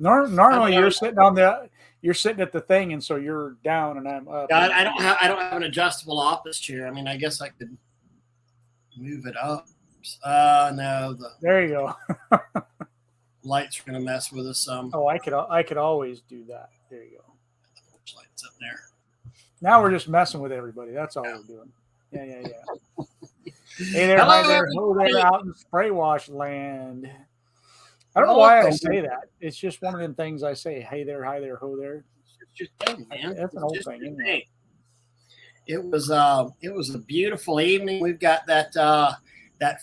Normally you're sitting at the thing, and so you're down and I'm up. I don't have an adjustable office chair. I mean, I guess I could move it up. No, there you go. Lights are gonna mess with us some. Oh, I could always do that. There you go. Lights up there. Now we're just messing with everybody. That's all we're doing. Yeah. Hey there, hi there, ho there, out in spray wash land. I don't know why I say that. It's just one of them things I say. Hey there, hi there, ho there. It's just thing, man. That's an old thing, isn't it? It was a beautiful evening. We've got that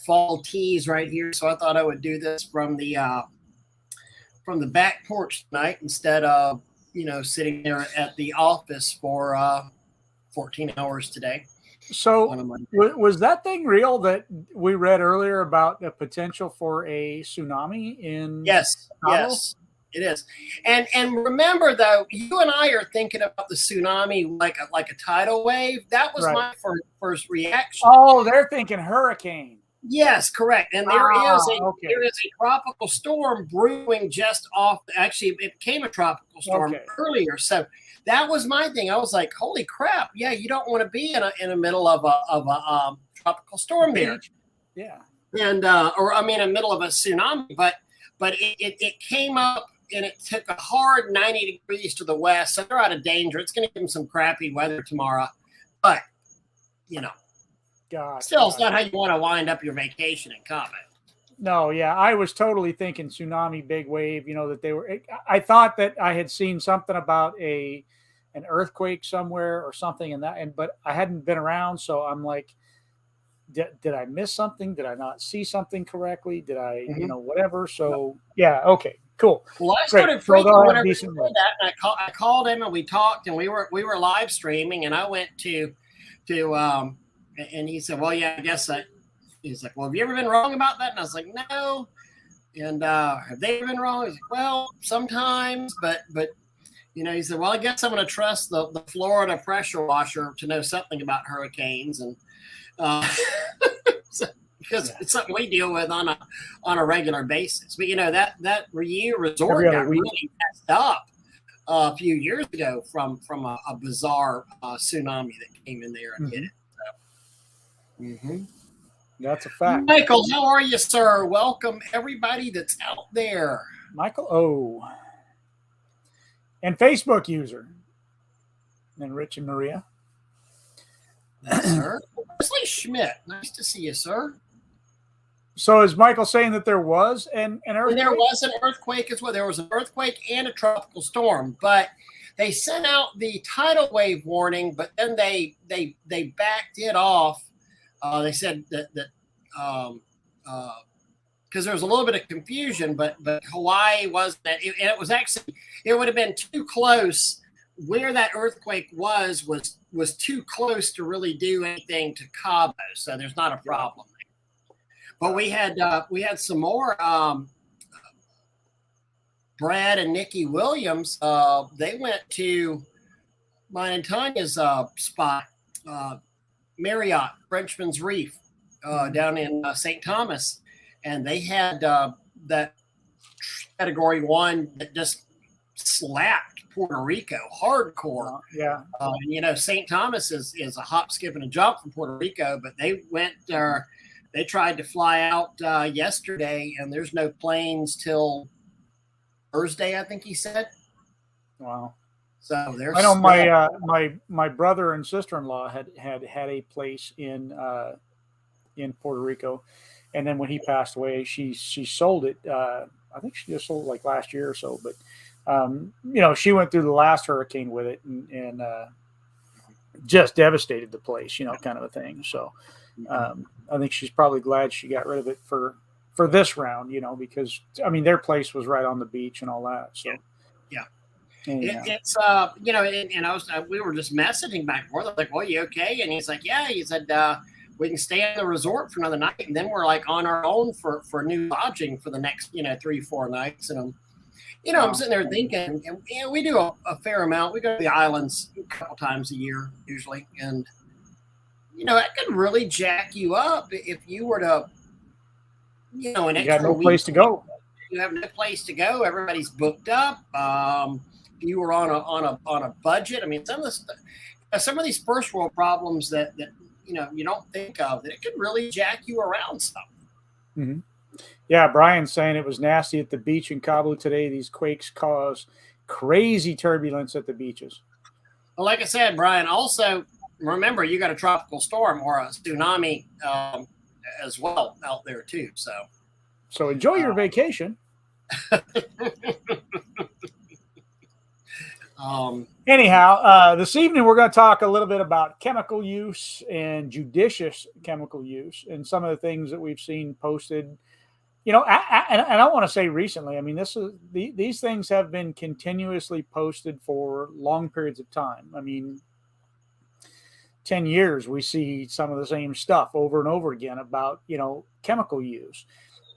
fall tease right here, so I thought I would do this from the back porch tonight instead of sitting there at the office for 14 hours today. So was that thing real that we read earlier about the potential for a tsunami in Yes, Chicago? yes, it is. And remember though, you and I are thinking about the tsunami like a tidal wave. That was my first reaction. Oh, they're thinking hurricane. Yes, correct. And there is a tropical storm brewing just off. Actually, it became a tropical storm earlier. So that was my thing. I was like, "Holy crap! Yeah, you don't want to be in the middle of a tropical storm there." Yeah. And in the middle of a tsunami. But it came up and it took a hard 90 degrees to the west, so they're out of danger. It's going to give them some crappy weather tomorrow, but still, it's not how you want to wind up your vacation in Cabo. No, yeah, I was totally thinking tsunami, big wave. That they were. I thought that I had seen something about an earthquake somewhere or something, but I hadn't been around, so I'm like, did I miss something? Did I not see something correctly? Did I, whatever? So yeah, okay, cool. Well, I started freaking whenever you said that, and I called him and we talked, and we were live streaming, and I went to and he said, well, yeah, I guess he's like, well, have you ever been wrong about that? And I was like, no. And have they ever been wrong? He's like, well, sometimes, but he said, well, I guess I'm going to trust the Florida pressure washer to know something about hurricanes. And because it's something we deal with on a regular basis. But that resort got really messed up a few years ago from a bizarre tsunami that came in there and hit it. So. That's a fact. Michael, how are you, sir? Welcome everybody that's out there. Michael O. And Facebook user. And Rich and Maria. Yes, sir. Wesley Schmidt. Nice to see you, sir. So is Michael saying that there was an earthquake? And there was an earthquake as well. There was an earthquake and a tropical storm, but they sent out the tidal wave warning, but then they backed it off. They said that because there was a little bit of confusion, but Hawaii wasn't, and it was actually, it would have been too close. Where that earthquake was too close to really do anything to Cabo, so there's not a problem. But we had some more. Brad and Nikki Williams. They went to mine and Tanya's spot, Marriott Frenchman's Reef, down in St. Thomas, and they had that Category 1 that just slapped Puerto Rico hardcore. St. Thomas is a hop, skip, and a jump from Puerto Rico, but they went. They tried to fly out yesterday, and there's no planes till Thursday, I think he said. Wow. So there's. I know my brother and sister-in-law had a place in Puerto Rico, and then when he passed away, she sold it. I think she just sold it like last year or so. But she went through the last hurricane with it and just devastated the place. Kind of a thing. So I think she's probably glad she got rid of it for this round. Because their place was right on the beach and all that. So yeah. It's and I was we were just messaging back and forth. I was like, well, you okay? And he's like, yeah. He said we can stay in the resort for another night, and then we're like on our own for new lodging for the next 3-4 nights. And I'm sitting there thinking, and we do a fair amount. We go to the islands a couple times a year usually, and that could really jack you up if you were to an extra got no week place to go. you have no place to go. Everybody's booked up. You were on a budget. I mean, some of these first world problems that you don't think of, that it could really jack you around stuff. Mm-hmm. Yeah, Brian's saying it was nasty at the beach in Cabo today. These quakes cause crazy turbulence at the beaches. Well, like I said, Brian, also remember you got a tropical storm or a tsunami as well out there too. So enjoy your vacation. Anyhow, this evening we're going to talk a little bit about chemical use and judicious chemical use and some of the things that we've seen posted. And I want to say recently, I mean, these things have been continuously posted for long periods of time. I mean, 10 years, we see some of the same stuff over and over again about, chemical use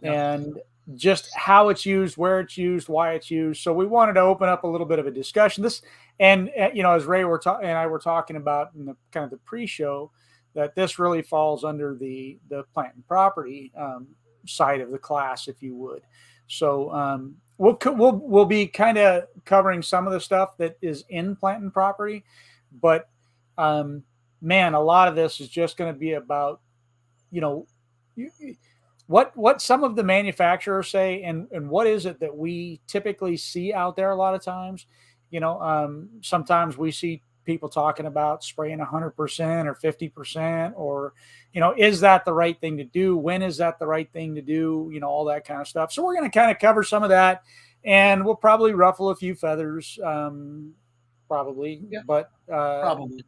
and just how it's used, where it's used, why it's used. So we wanted to open up a little bit of a discussion. As Ray and I were talking about in the kind of the pre-show, that this really falls under the plant and property side of the class, if you would. So we'll be kind of covering some of the stuff that is in plant and property, but man, a lot of this is just going to be about, what some of the manufacturers say and what is it that we typically see out there a lot of times. Sometimes we see people talking about spraying 100% or 50%, or, is that the right thing to do? When is that the right thing to do? All that kind of stuff. So we're going to kind of cover some of that, and we'll probably ruffle a few feathers, probably, but probably.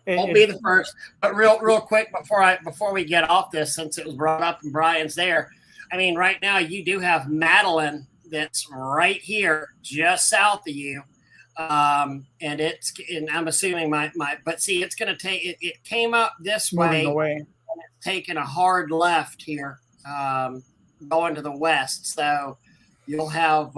Won't be the first, but real quick before we get off this, since it was brought up and Brian's there. I mean, right now you do have Madeline that's right here, just south of you, and I'm assuming but see, it's going to take it came up this way, and it's taking a hard left here, going to the west. So you'll have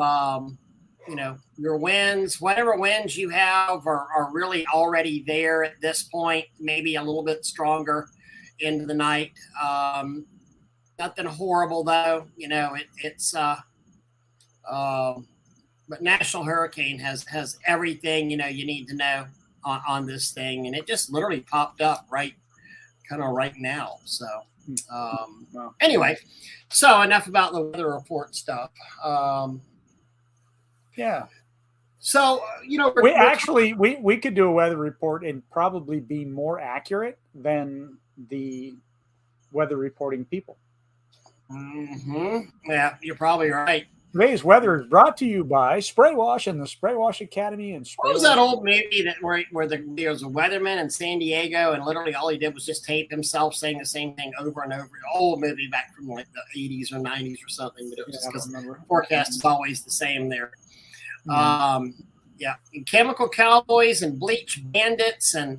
your winds, whatever winds you have are really already there at this point, maybe a little bit stronger into the night. Nothing horrible though, but National Hurricane has everything, you need to know on this thing. And it just literally popped up right now. So, anyway, so enough about the weather report stuff. Yeah. So, we could do a weather report and probably be more accurate than the weather reporting people. Mm-hmm. Yeah, you're probably right. Today's weather is brought to you by Spray Wash and the Spray Wash Academy. And what was that old movie where there was a weatherman in San Diego, and literally all he did was just tape himself saying the same thing over and over? An old movie back from like the 80s or 90s or something, but it was just because the forecast is always the same there. Mm-hmm. And chemical cowboys and bleach bandits and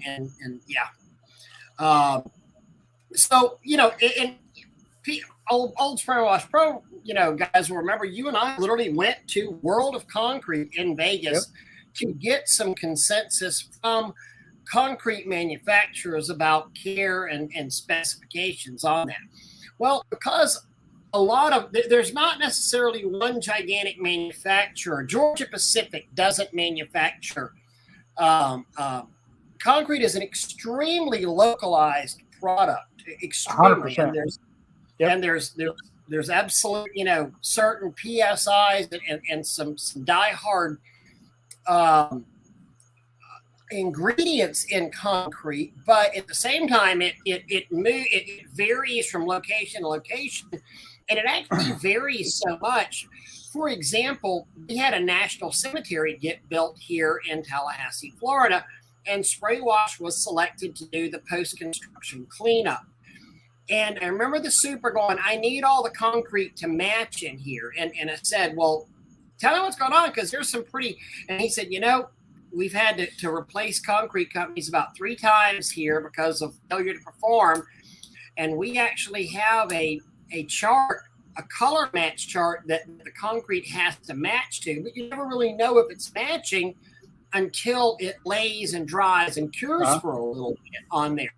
so old Spray Wash Pro, guys will remember you and I literally went to World of Concrete in Vegas to get some consensus from concrete manufacturers about care and specifications on that. Well, because there's not necessarily one gigantic manufacturer. Georgia Pacific doesn't manufacture. Concrete is an extremely localized product. Extremely. 100%. And there's absolute, certain PSIs and some diehard ingredients in concrete, but at the same time, it varies from location to location. And it actually varies so much. For example, we had a national cemetery get built here in Tallahassee, Florida, and Spray Wash was selected to do the post-construction cleanup. And I remember the super going, I need all the concrete to match in here. And I said, well, tell me what's going on, because there's some pretty, and he said, we've had to replace concrete companies about 3 times here because of failure to perform. And we actually have a chart, a color match chart that the concrete has to match to, but you never really know if it's matching until it lays and dries and cures for a little bit on there.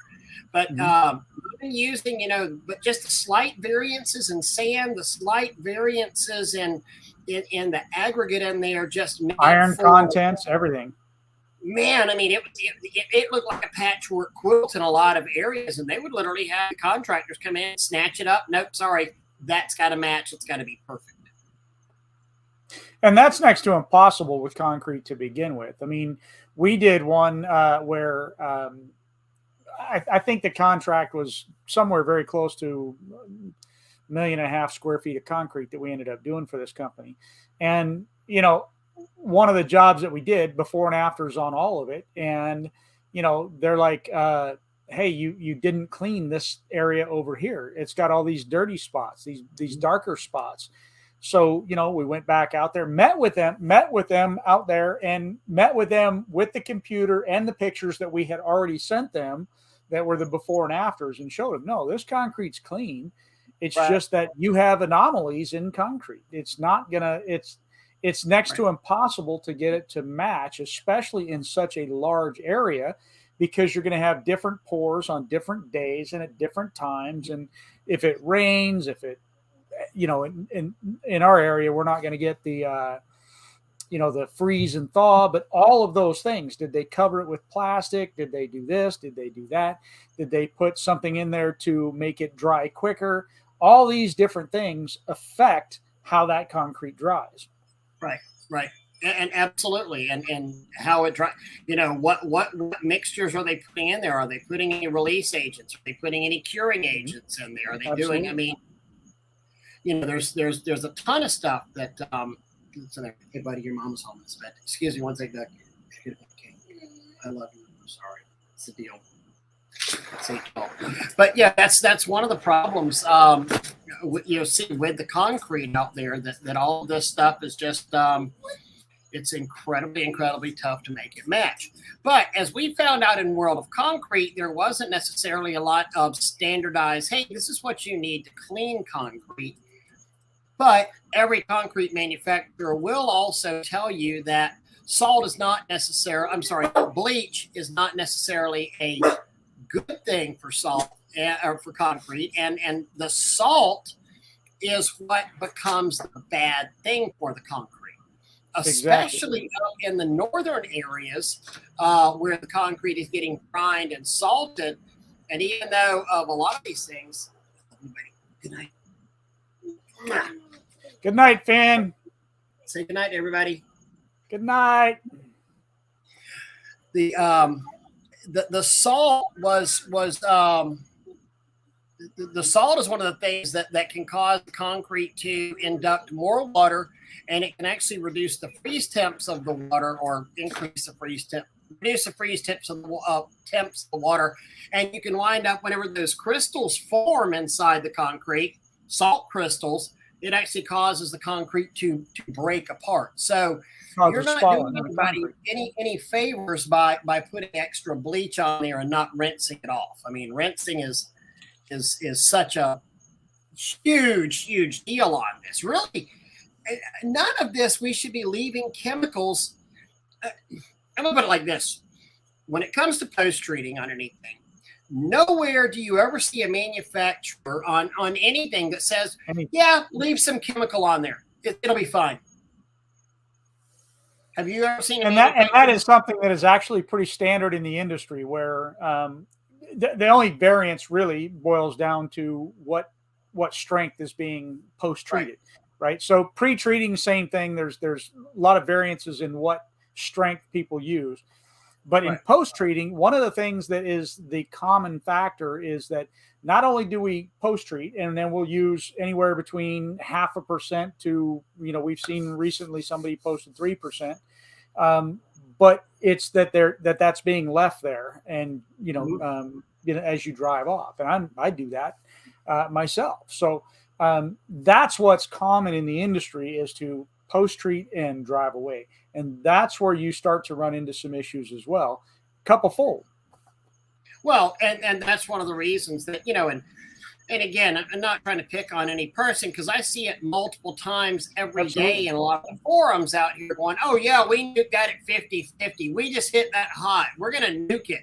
But even using, but just the slight variances in sand, the slight variances in the aggregate in there just made iron contents, everything. Man, I mean, it looked like a patchwork quilt in a lot of areas, and they would literally have the contractors come in, snatch it up. Nope, sorry, that's got to match. It's got to be perfect. And that's next to impossible with concrete to begin with. I mean, we did one where I think the contract was somewhere very close to 1.5 million square feet of concrete that we ended up doing for this company. And, one of the jobs that we did, before and afters on all of it. And, they're like, hey, you didn't clean this area over here. It's got all these dirty spots, these darker spots. So, we went back out there, met with them out there, and met with them with the computer and the pictures that we had already sent them that were the before and afters, and showed them, no, this concrete's clean. It's just that you have anomalies in concrete. It's not gonna, it's next to impossible to get it to match, especially in such a large area, because you're going to have different pours on different days and at different times. And if it rains, if it, in our area, we're not going to get the, the freeze and thaw, but all of those things. Did they cover it with plastic? Did they do this? Did they do that? Did they put something in there to make it dry quicker? All these different things affect how that concrete dries. Right. And absolutely. And how it dries, what mixtures are they putting in there? Are they putting any release agents? Are they putting any curing agents in there? Are they doing, I mean, there's a ton of stuff that, so there, hey buddy, your mom's home. Excuse me, one second. I love you. I'm sorry. It's a deal. But yeah, that's one of the problems. See with the concrete out there that all of this stuff is just it's incredibly tough to make it match. But as we found out in World of Concrete, there wasn't necessarily a lot of standardized, hey, this is what you need to clean concrete. But every concrete manufacturer will also tell you that bleach is not necessarily a good thing for salt or for concrete, and the salt is what becomes the bad thing for the concrete, especially in the northern areas where the concrete is getting primed and salted. And even though of a lot of these things, good night. Good night, Finn. Say good night, everybody. Good night. The salt the salt is one of the things that can cause concrete to induct more water, and it can actually reduce the freeze temps of the water, or increase the freeze temp, reduce the freeze temps of the water, and you can wind up, whenever those crystals form inside the concrete, salt crystals, it actually causes the concrete to break apart. So you're not doing anybody any favors by putting extra bleach on there and not rinsing it off. I mean, rinsing is such a huge deal on this. Really, none of this we should be leaving chemicals. I'm gonna put it like this: when it comes to post treating on anything, nowhere do you ever see a manufacturer on anything that says, yeah, leave some chemical on there. It'll be fine. Have you ever seen? And that is something that is actually pretty standard in the industry, where the only variance really boils down to what strength is being post-treated, right? So pre-treating, same thing. There's a lot of variances in what strength people use. But in post-treating, one of the things that is the common factor is that not only do we post-treat, and then we'll use anywhere between 0.5% to, we've seen recently somebody posted 3%, but it's that's being left there, and as you drive off, and I do that myself. So that's what's common in the industry, is to post-treat and drive away. And that's where you start to run into some issues as well. Couple fold. Well, and that's one of the reasons that, and again, I'm not trying to pick on any person, because I see it multiple times every day in a lot of the forums out here going, oh yeah, we nuked that at 50-50. We just hit that hot. We're going to nuke it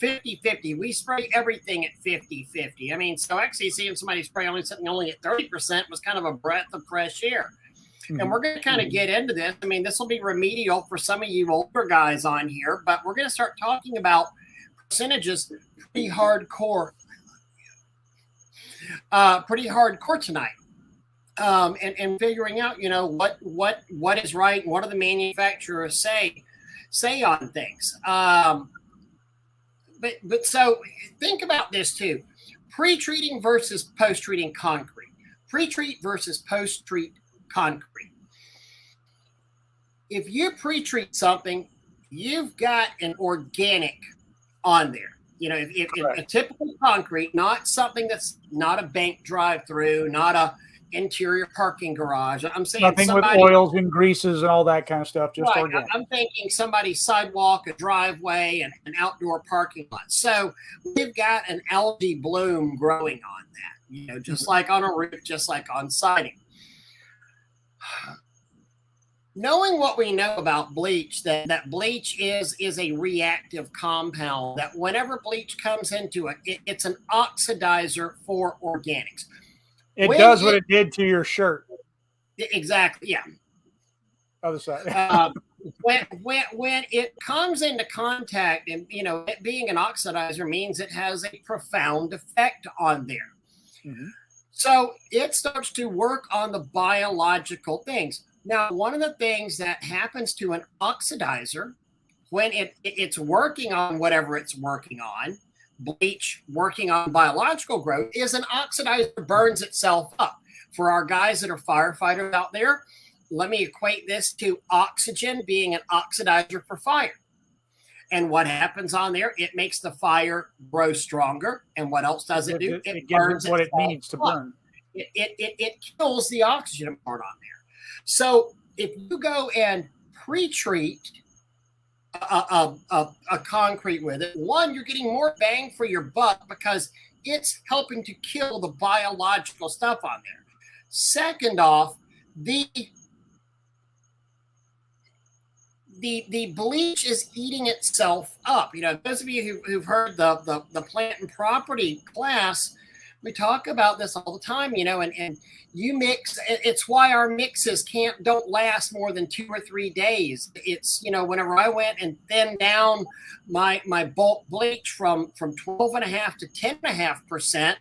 50-50. We spray everything at 50-50. I mean, so actually seeing somebody spray something only at 30% was kind of a breath of fresh air. And we're going to kind of get into this. I mean, this will be remedial for some of you older guys on here, but we're going to start talking about percentages pretty hardcore tonight. And figuring out, what is right, what do the manufacturers say on things. But so think about this too: pre-treating versus post-treating concrete, pre-treat versus post-treat concrete. If you pre-treat something, you've got an organic on there. If a typical concrete, not something that's not a bank drive-through, not a interior parking garage. I'm saying nothing with oils and greases and all that kind of stuff. Just right. organic. I'm thinking somebody's sidewalk, a driveway, and an outdoor parking lot. So we've got an algae bloom growing on that. Just like on a roof, just like on siding. Knowing what we know about bleach, that bleach is a reactive compound, that whenever bleach comes into it, it's an oxidizer for organics. It does what it did to your shirt. Exactly, yeah. Other side. When it comes into contact, and it being an oxidizer means it has a profound effect on there. Mm-hmm. So it starts to work on the biological things. Now, one of the things that happens to an oxidizer when it's working on whatever it's working on, bleach working on biological growth, is an oxidizer burns itself up. For our guys that are firefighters out there, let me equate this to oxygen being an oxidizer for fire. And what happens on there? It makes the fire grow stronger. And what else does it do? It burns what it needs to burn. It kills the oxygen part on there. So if you go and pre-treat a concrete with it, one, you're getting more bang for your buck because it's helping to kill the biological stuff on there. Second off, the bleach is eating itself up. Those of you who've heard the plant and property class, we talk about this all the time, and you mix. It's why our mixes don't last more than 2 or 3 days. It's, whenever I went and thinned down my bulk bleach from 12.5% to 10.5%,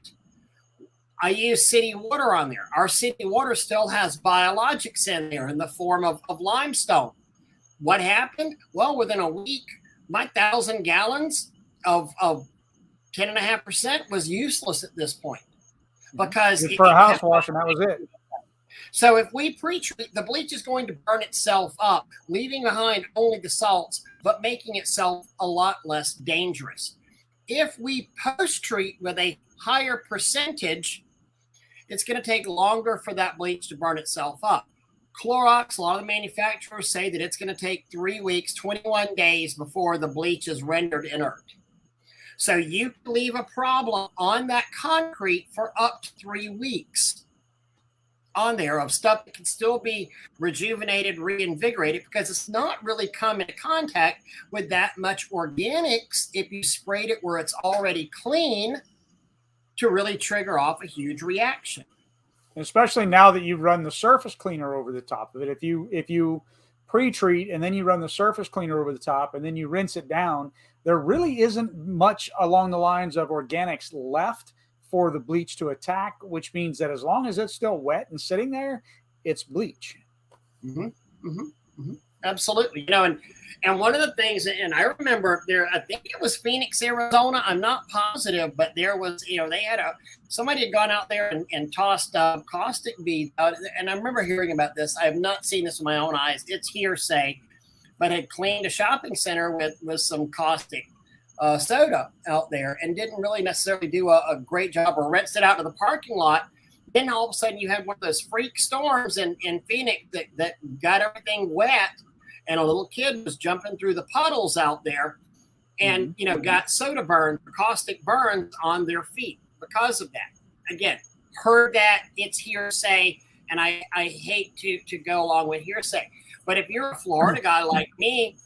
I use city water on there. Our city water still has biologics in there in the form of limestone. What happened? Well, within a week, my 1,000 gallons of 10.5% was useless at this point because for a house wash, and that was it. So if we pre-treat, the bleach is going to burn itself up, leaving behind only the salts, but making itself a lot less dangerous. If we post-treat with a higher percentage, it's going to take longer for that bleach to burn itself up. Clorox, a lot of the manufacturers say that it's going to take 3 weeks, 21 days before the bleach is rendered inert. So you can leave a problem on that concrete for up to 3 weeks on there of stuff that can still be rejuvenated, reinvigorated, because it's not really come into contact with that much organics if you sprayed it where it's already clean to really trigger off a huge reaction. Especially now that you run the surface cleaner over the top of it. If you pre-treat and then you run the surface cleaner over the top and then you rinse it down, there really isn't much along the lines of organics left for the bleach to attack, which means that as long as it's still wet and sitting there, it's bleach. Mm-hmm. Mm-hmm. Mm-hmm. Absolutely. And one of the things, and I remember there, I think it was Phoenix, Arizona. I'm not positive, but there was, they had somebody had gone out there and tossed caustic beads out. And I remember hearing about this. I have not seen this with my own eyes. It's hearsay, but had cleaned a shopping center with some caustic soda out there and didn't really necessarily do a great job or rinsed it out to the parking lot. Then all of a sudden you had one of those freak storms in Phoenix that got everything wet. And a little kid was jumping through the puddles out there and, got soda burns, caustic burns on their feet because of that. Again, heard that, it's hearsay, and I hate to go along with hearsay. But if you're a Florida guy like me,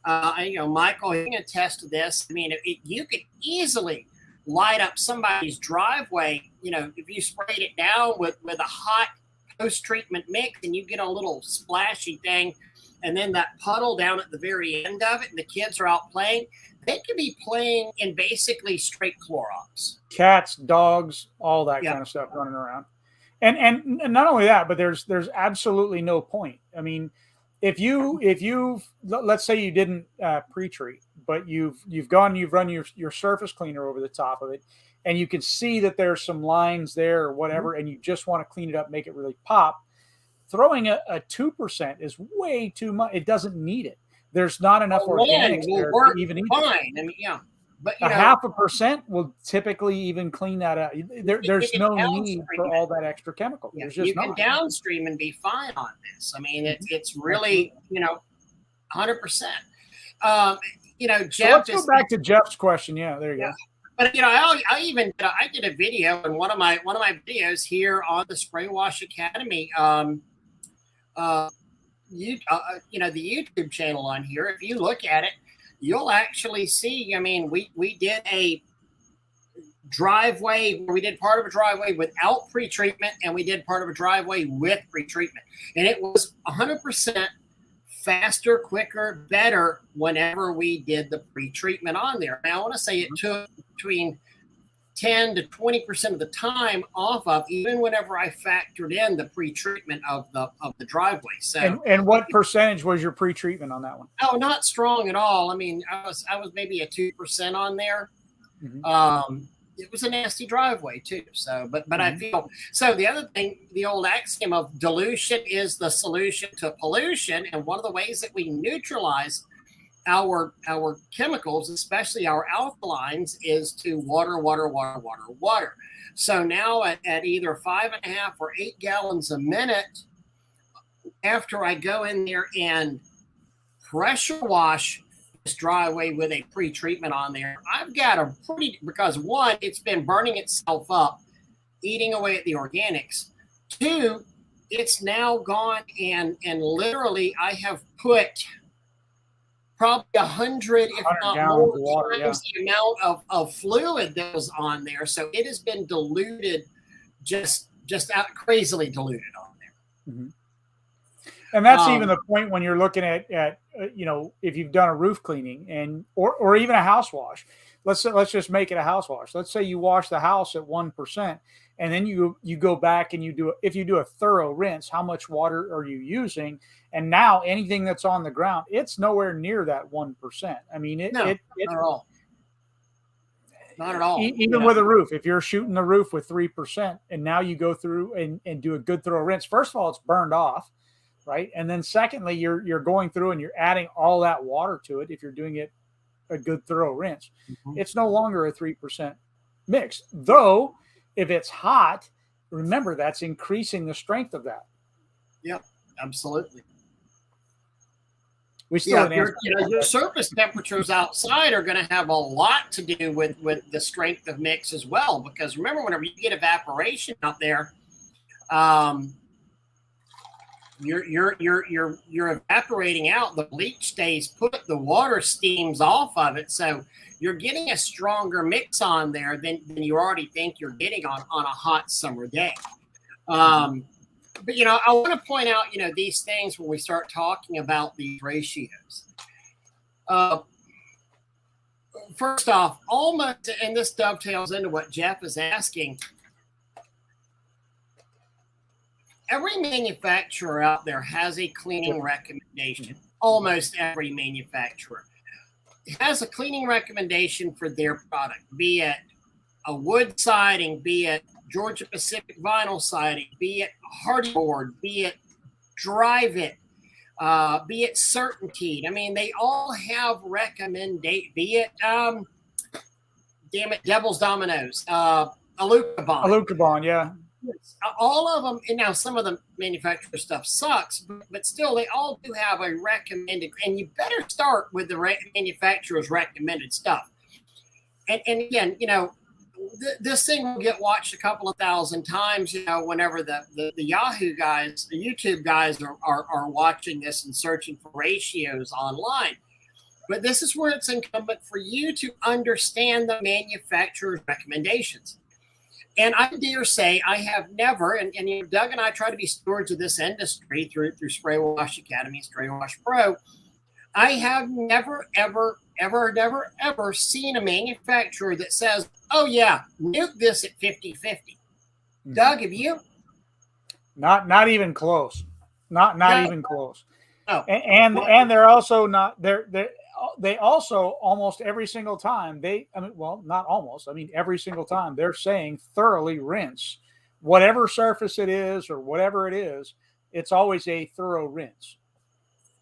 Michael, you can attest to this. I mean, you could easily light up somebody's driveway. If you sprayed it down with a hot post-treatment mix, and you get a little splashy thing, and then that puddle down at the very end of it, and the kids are out playing, they could be playing in basically straight Clorox. Cats, dogs, all that kind of stuff running around. And not only that, but there's absolutely no point. I mean, if you let's say you didn't pre-treat, but you've run your surface cleaner over the top of it, and you can see that there's some lines there or whatever, and you just want to clean it up, make it really pop, throwing a 2% is way too much. It doesn't need it. There's not enough organics there to even eat fine. it. I mean, but a 0.5% will typically even clean that out. There's no need for all that extra chemical. Yeah, There's just you can downstream and be fine on this. I mean, it's really 100%. Jeff. So let's go back to Jeff's question. Yeah, there you go. But I did a video in one of my videos here on the Spray Wash Academy. The YouTube channel on here. If you look at it, you'll actually see. I mean, we did a driveway where we did part of a driveway without pre-treatment, and we did part of a driveway with pre-treatment, and it was 100% faster, quicker, better whenever we did the pre-treatment on there. Now, I want to say it took between 10 to 20% of the time off of, even whenever I factored in the pre-treatment of the driveway. So, and what percentage was your pre-treatment on that one? Oh, not strong at all. I mean, I was maybe a 2% on there. Mm-hmm. It was a nasty driveway too. So, but I feel so. The other thing, the old axiom of dilution is the solution to pollution, and one of the ways that we neutralize our chemicals, especially our alkalines, is to water. So now at either 5.5 or 8 gallons a minute, after I go in there and pressure wash this driveway with a pre-treatment on there, I've got because one, it's been burning itself up, eating away at the organics. Two, it's now gone and literally I have put probably 100, if not more, times the amount of fluid that was on there. So it has been diluted, just out crazily diluted on there. Mm-hmm. And that's even the point when you're looking at if you've done a roof cleaning and or even a house wash. Let's just make it a house wash. Let's say you wash the house at 1%, and then you go back and if you do a thorough rinse, how much water are you using? And now anything that's on the ground, it's nowhere near that 1%. I mean, not at all. Not at all. Even with a roof, if you're shooting the roof with 3%, and now you go through and do a good thorough rinse, first of all, it's burned off. Right. And then secondly, you're going through and you're adding all that water to it. If you're doing it a good thorough rinse, it's no longer a 3% mix. Though, if it's hot, remember that's increasing the strength of that. Yep, absolutely. We still your surface temperatures outside are going to have a lot to do with the strength of mix as well. Because remember, whenever you get evaporation out there, you're evaporating out. The bleach stays put. The water steams off of it, so you're getting a stronger mix on there than you already think you're getting on a hot summer day. But I want to point out these things when we start talking about these ratios. First off, almost, and this dovetails into what Jeff is asking. Every manufacturer out there has a cleaning recommendation. Almost every manufacturer has a cleaning recommendation for their product, be it a wood siding, be it Georgia Pacific vinyl siding, be it hardy board, be it Drive It, be it Certainty. I mean, they all have recommendation. Be it, Devil's Dominoes, Alucobond, yeah. All of them, and now some of the manufacturer stuff sucks, but still they all do have a recommended, and you better start with the manufacturer's recommended stuff. And again, this thing will get watched a couple of thousand times, whenever the Yahoo guys, the YouTube guys are watching this and searching for ratios online. But this is where it's incumbent for you to understand the manufacturer's recommendations. And I dare say I have never, and Doug and I try to be stewards of this industry through Spray Wash Academy, Spray Wash Pro. I have never, ever seen a manufacturer that says, oh yeah, nuke this at 50-50. Mm-hmm. Doug, have you? Not even close. Not even close. No. And they're also not they also almost every single time not almost, every single time they're saying thoroughly rinse whatever surface it is or whatever it is. It's always a thorough rinse.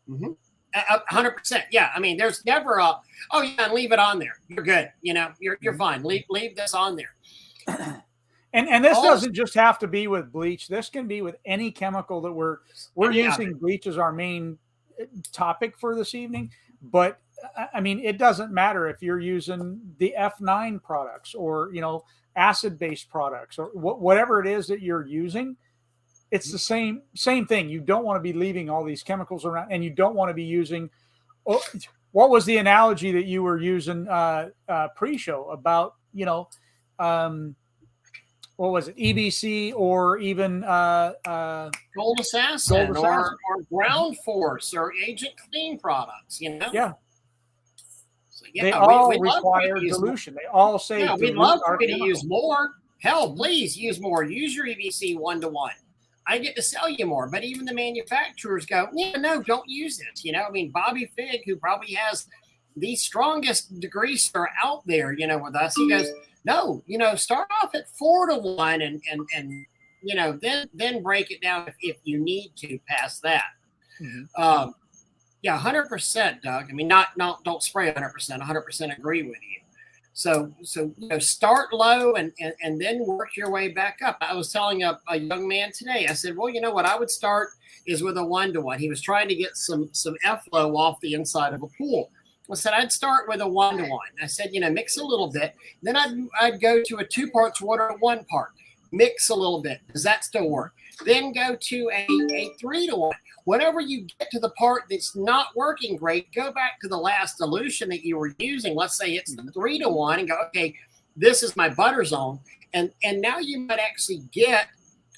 Mm-hmm. 100%. Yeah. There's never and leave it on there. You're good. You're fine. Leave this on there. And this doesn't just have to be with bleach. This can be with any chemical that we're using bleach as our main topic for this evening. But it doesn't matter if you're using the F9 products or, acid-based products or whatever it is that you're using. It's the same thing. You don't want to be leaving all these chemicals around, and you don't want to be using. What was the analogy that you were using pre-show about? What was it? EBC or even Gold Assassin or Ground Force or Agent Clean products. Yeah. So, they all require dilution. They all say we'd love for you to use more. Hell, please use more. Use your EBC 1-to-1. I get to sell you more, but even the manufacturers go, yeah, no, don't use it. Bobby Figg, who probably has the strongest degreaser out there, with us, he goes, no, start off at 4-to-1 and then break it down if you need to past that. Mm-hmm. 100%, Doug. Don't spray 100%. 100% agree with you. So start low and then work your way back up. I was telling a young man today, I said, well, what I would start is with a 1-to-1. He was trying to get some efflow off the inside of a pool. I said, I'd start with a 1-to-1. I said, mix a little bit. Then I'd go to a 2 parts water to 1 part. Mix a little bit. Does that still work? Then go to a 3-to-1. Whenever you get to the part that's not working great, go back to the last dilution that you were using. Let's say it's the 3-to-1 and go, okay, this is my butter zone. And now you might actually get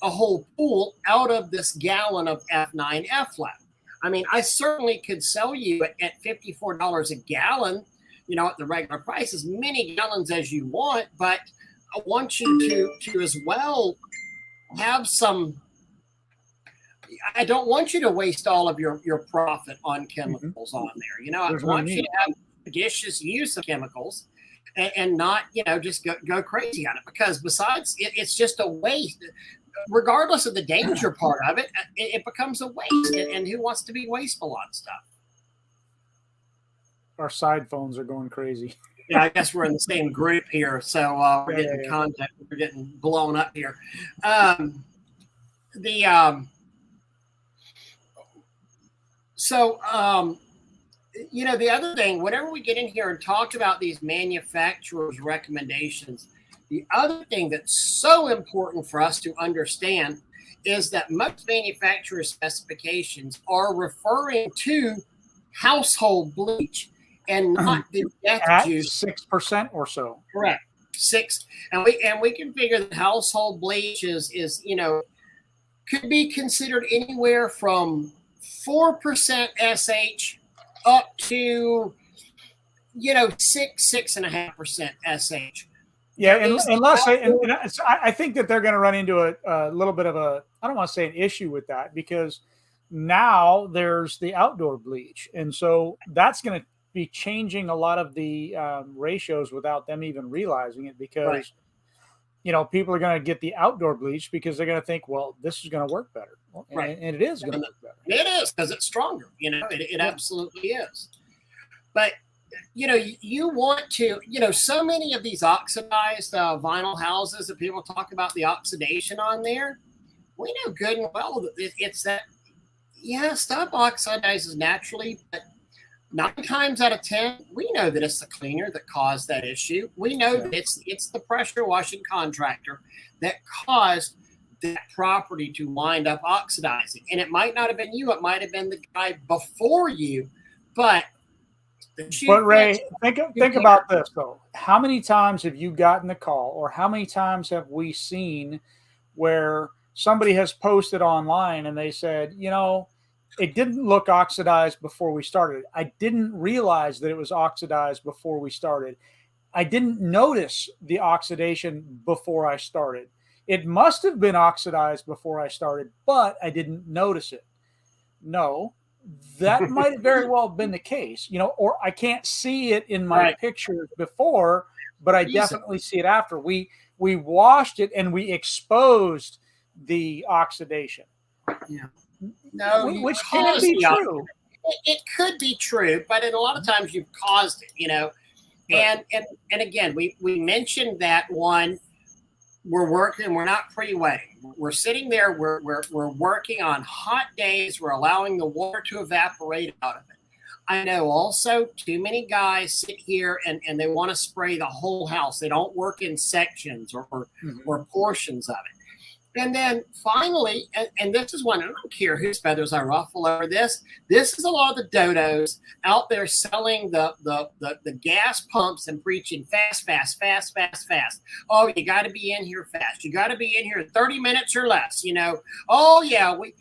a whole pool out of this gallon of F9 F-flat. I certainly could sell you at $54 a gallon, at the regular price, as many gallons as you want, but I want you to as well have some. I don't want you to waste all of your profit on chemicals on there. I want you to have judicious use of chemicals and not, just go crazy on it, because besides it's just a waste. Regardless of the danger part of it, it becomes a waste. And who wants to be wasteful on stuff? Our side phones are going crazy. Yeah, I guess we're in the same group here, so we're getting contact. We're getting blown up here. The other thing, whenever we get in here and talk about these manufacturers' recommendations, the other thing that's so important for us to understand is that most manufacturer specifications are referring to household bleach and not the death juice. 6% or so. Correct. 6. And we can figure that household bleach is could be considered anywhere from 4% SH up to 6.5% SH. Yeah, I think that they're going to run into a little bit of I don't want to say an issue with that, because now there's the outdoor bleach. And so that's going to be changing a lot of the ratios without them even realizing it, because, people are going to get the outdoor bleach because they're going to think, well, this is going to work better. Right. And it is going to work better. It is, because it's stronger. It absolutely is. But you want to, so many of these oxidized vinyl houses that people talk about the oxidation on there, we know good and well that it's that, stuff oxidizes naturally, but 9 times out of 10, we know that it's the cleaner that caused that issue. We know that it's the pressure washing contractor that caused that property to wind up oxidizing. And it might not have been you, it might have been the guy before you, but But Ray, think about this though. How many times have you gotten a call, or how many times have we seen where somebody has posted online and they said, it didn't look oxidized before we started. I didn't realize that it was oxidized before we started. I didn't notice the oxidation before I started. It must have been oxidized before I started, but I didn't notice it. No, that might have very well been the case, or I can't see it in my pictures before, but I definitely see it after. We washed it and we exposed the oxidation. Yeah. No, which can be true. It could be true, but a lot of times you've caused it, Right. And again, we mentioned that one. We're working. We're not pre-wetting. We're sitting there. We're working on hot days. We're allowing the water to evaporate out of it. I know also too many guys sit here and they want to spray the whole house. They don't work in sections or portions of it. And then finally, and this is one, I don't care whose feathers I ruffle over this. This is a lot of the dodos out there selling the gas pumps and preaching fast, fast, fast, fast, fast. Oh, you got to be in here fast. You got to be in here in 30 minutes or less, Oh, yeah, we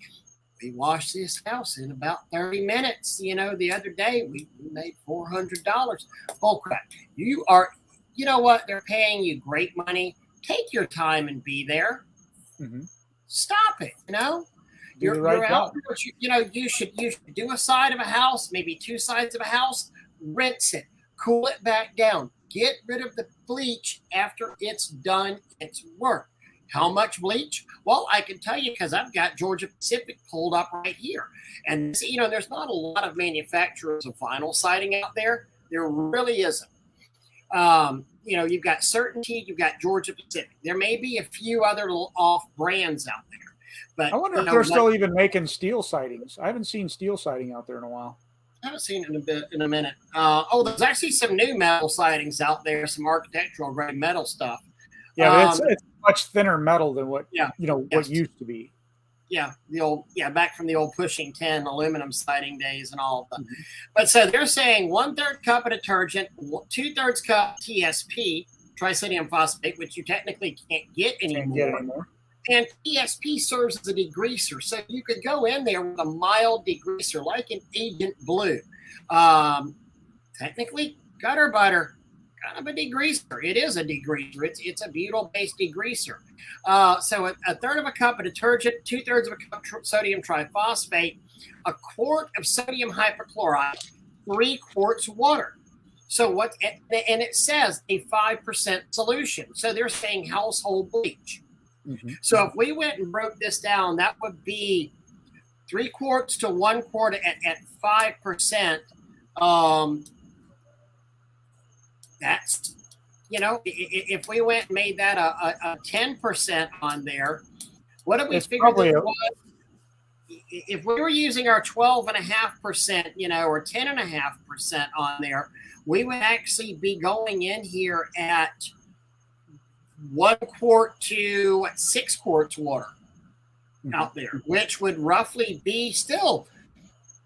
washed this house in about 30 minutes. The other day we made $400. Oh, crap. You know what? They're paying you great money. Take your time and be there. Mm-hmm. Stop it, You're out. You should do a side of a house, maybe two sides of a house, rinse it, cool it back down, get rid of the bleach after it's done its work. How much bleach? Well, I can tell you because I've got Georgia Pacific pulled up right here. And, there's not a lot of manufacturers of vinyl siding out there. There really isn't. You've got Certainty, you've got Georgia Pacific. There may be a few other little off brands out there. But I wonder if they're still even making steel sidings. I haven't seen steel siding out there in a while. I haven't seen it in a minute. There's actually some new metal sidings out there, some architectural grade metal stuff. Yeah, it's much thinner metal than what what used to be. Yeah, back from the old pushing 10 aluminum siding days and all of that. Mm-hmm. But so they're saying 1/3 cup of detergent, 2/3 cup TSP, trisodium phosphate, which you technically can't get anymore. And TSP serves as a degreaser. So you could go in there with a mild degreaser, like an Agent Blue. Technically, gutter butter, kind of a degreaser. It is a degreaser. It's a butyl-based degreaser. So a third of a cup of detergent, 2/3 of a cup of sodium triphosphate, a quart of sodium hypochlorite, 3 quarts water. So and it says a 5% solution. So they're saying household bleach. Mm-hmm. So if we went and broke this down, that would be 3 quarts to 1 quart at 5%. That's, if we went and made that a 10% on there, what did we figure that was? If we were using our 12.5%, or 10.5% on there, we would actually be going in here at 1 quart to 6 quarts water out there, which would roughly be still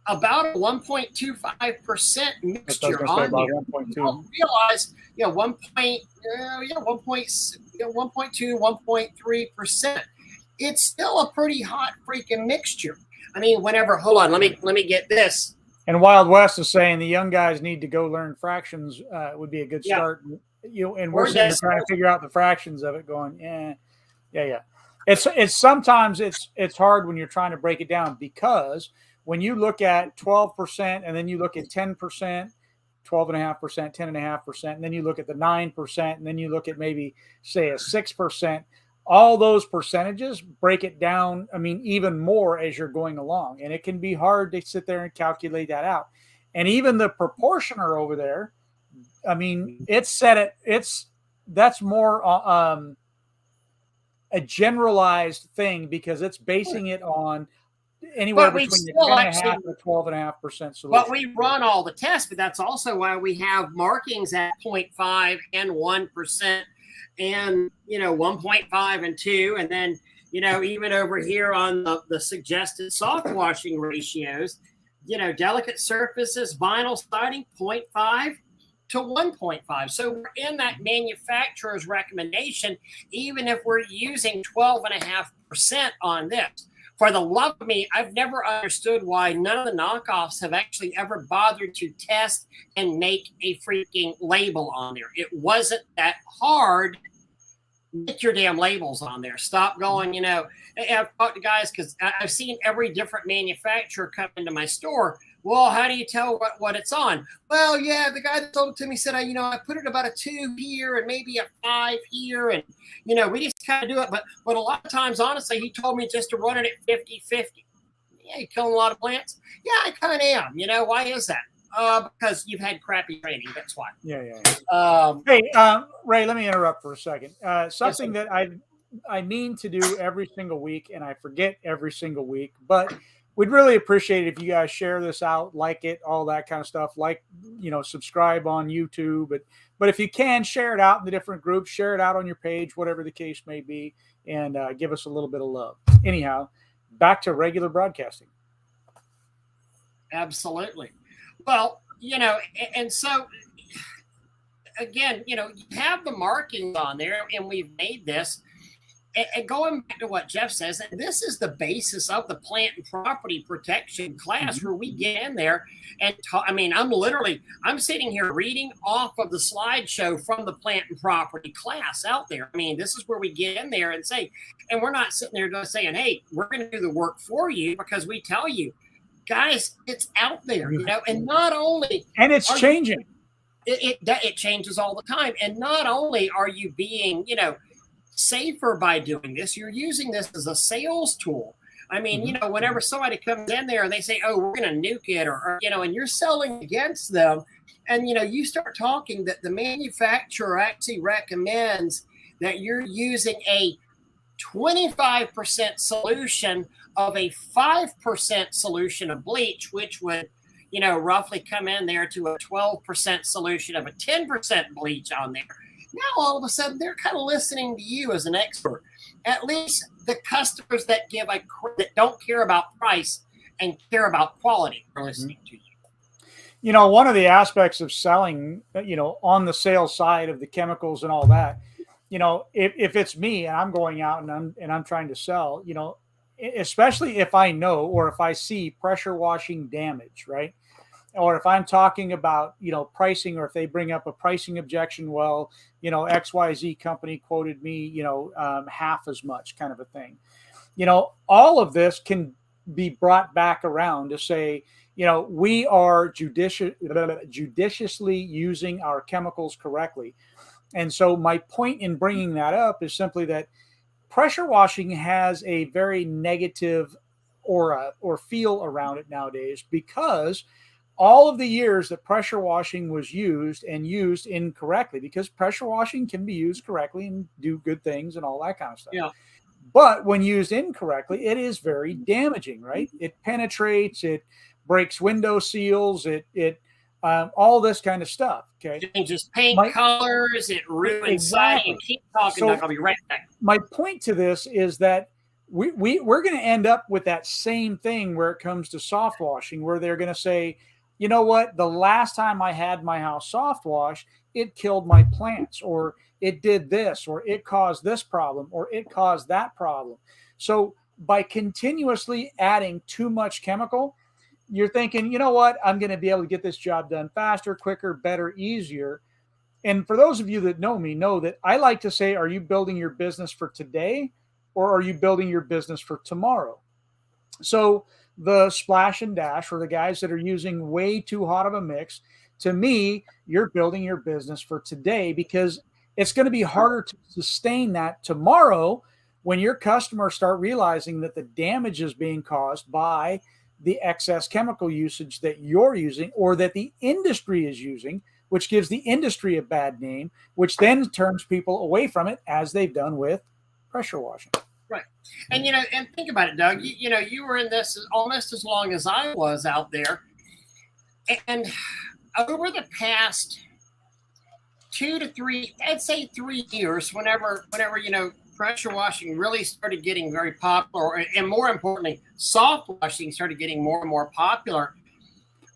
about a 1.25% mixture on there. You don't realize, 1.3%. It's still a pretty hot freaking mixture. I mean, hold on, let me get this. And Wild West is saying the young guys need to go learn fractions. Would be a good start. And we're sitting trying to figure out the fractions of it, going, yeah. It's sometimes it's hard when you're trying to break it down, because when you look at 12% and then you look at 10%, 12.5%, 10.5%, and then you look at the 9%, and then you look at maybe say a 6%, all those percentages break it down. I mean, even more as you're going along, and it can be hard to sit there and calculate that out. And even the proportioner over there, I mean, that's more a generalized thing, because it's basing it on anywhere between the 10.5% and 12.5% solution. But we run all the tests, but that's also why we have markings at 0.5 and 1%, and 1.5 and 2, and then even over here on the suggested soft washing ratios, delicate surfaces, vinyl siding, 0.5 to 1.5. So we're in that manufacturer's recommendation, even if we're using 12.5% on this. For the love of me, I've never understood why none of the knockoffs have actually ever bothered to test and make a freaking label on there. It wasn't that hard. Get your damn labels on there. Stop going, I've talked to guys because I've seen every different manufacturer come into my store. Well, how do you tell what it's on? Well, yeah, the guy that sold it to me said, I put it about a 2 here and maybe a 5 here. And, we just kind of do it. But a lot of times, honestly, he told me just to run it at 50-50. Yeah, you're killing a lot of plants. Yeah, I kind of am. Why is that? Because you've had crappy training. That's why. Yeah. Hey, Ray, let me interrupt for a second. Something that I mean to do every single week, and I forget every single week, but we'd really appreciate it if you guys share this out, like it, all that kind of stuff. Like, subscribe on YouTube, but if you can, share it out in the different groups, share it out on your page, whatever the case may be, and give us a little bit of love. Anyhow, back to regular broadcasting. Absolutely. Well, and so again, you have the markings on there, and we've made this. And going back to what Jeff says, and this is the basis of the plant and property protection class, where we get in there and I'm sitting here reading off of the slideshow from the plant and property class out there. This is where we get in there and say, and we're not sitting there just saying, hey, we're going to do the work for you, because we tell you, guys, it's out there, and not only, and it's changing. It changes all the time. And not only are you being, safer by doing this, you're using this as a sales tool. Whenever somebody comes in there and they say, oh, we're going to nuke it, or and you're selling against them, and, you start talking that the manufacturer actually recommends that you're using a 25% solution of a 5% solution of bleach, which would, roughly come in there to a 12% solution of a 10% bleach on there. Now, all of a sudden, they're kind of listening to you as an expert. At least the customers that that don't care about price and care about quality are listening to you. One of the aspects of selling, on the sales side of the chemicals and all that, if it's me and I'm going out and I'm trying to sell, especially if I know, or if I see pressure washing damage, right? Or if I'm talking about, pricing, or if they bring up a pricing objection, well, XYZ company quoted me, half as much, kind of a thing. All of this can be brought back around to say, we are judiciously using our chemicals correctly. And so my point in bringing that up is simply that pressure washing has a very negative aura or feel around it nowadays, because all of the years that pressure washing was used incorrectly, because pressure washing can be used correctly and do good things and all that kind of stuff. Yeah. But when used incorrectly, it is very damaging, right? It penetrates, it breaks window seals, it all this kind of stuff. Okay. It just paint colors, it ruins siding. Keep talking, Doug. I'll be right back. My point to this is that we're going to end up with that same thing where it comes to soft washing, where they're going to say, you know what, the last time I had my house soft washed, it killed my plants, or it did this, or it caused this problem, or it caused that problem. So by continuously adding too much chemical, you're thinking, you know what, I'm going to be able to get this job done faster, quicker, better, easier. And for those of you that know me, know that I like to say, are you building your business for today, or are you building your business for tomorrow? So the splash and dash, or the guys that are using way too hot of a mix, to me, you're building your business for today, because it's going to be harder to sustain that tomorrow when your customers start realizing that the damage is being caused by the excess chemical usage that you're using, or that the industry is using, which gives the industry a bad name, which then turns people away from it, as they've done with pressure washing. Right. And, and think about it, Doug, you were in this almost as long as I was out there. And over the past 2 to 3, I'd say 3 years, whenever, pressure washing really started getting very popular, and more importantly, soft washing started getting more and more popular,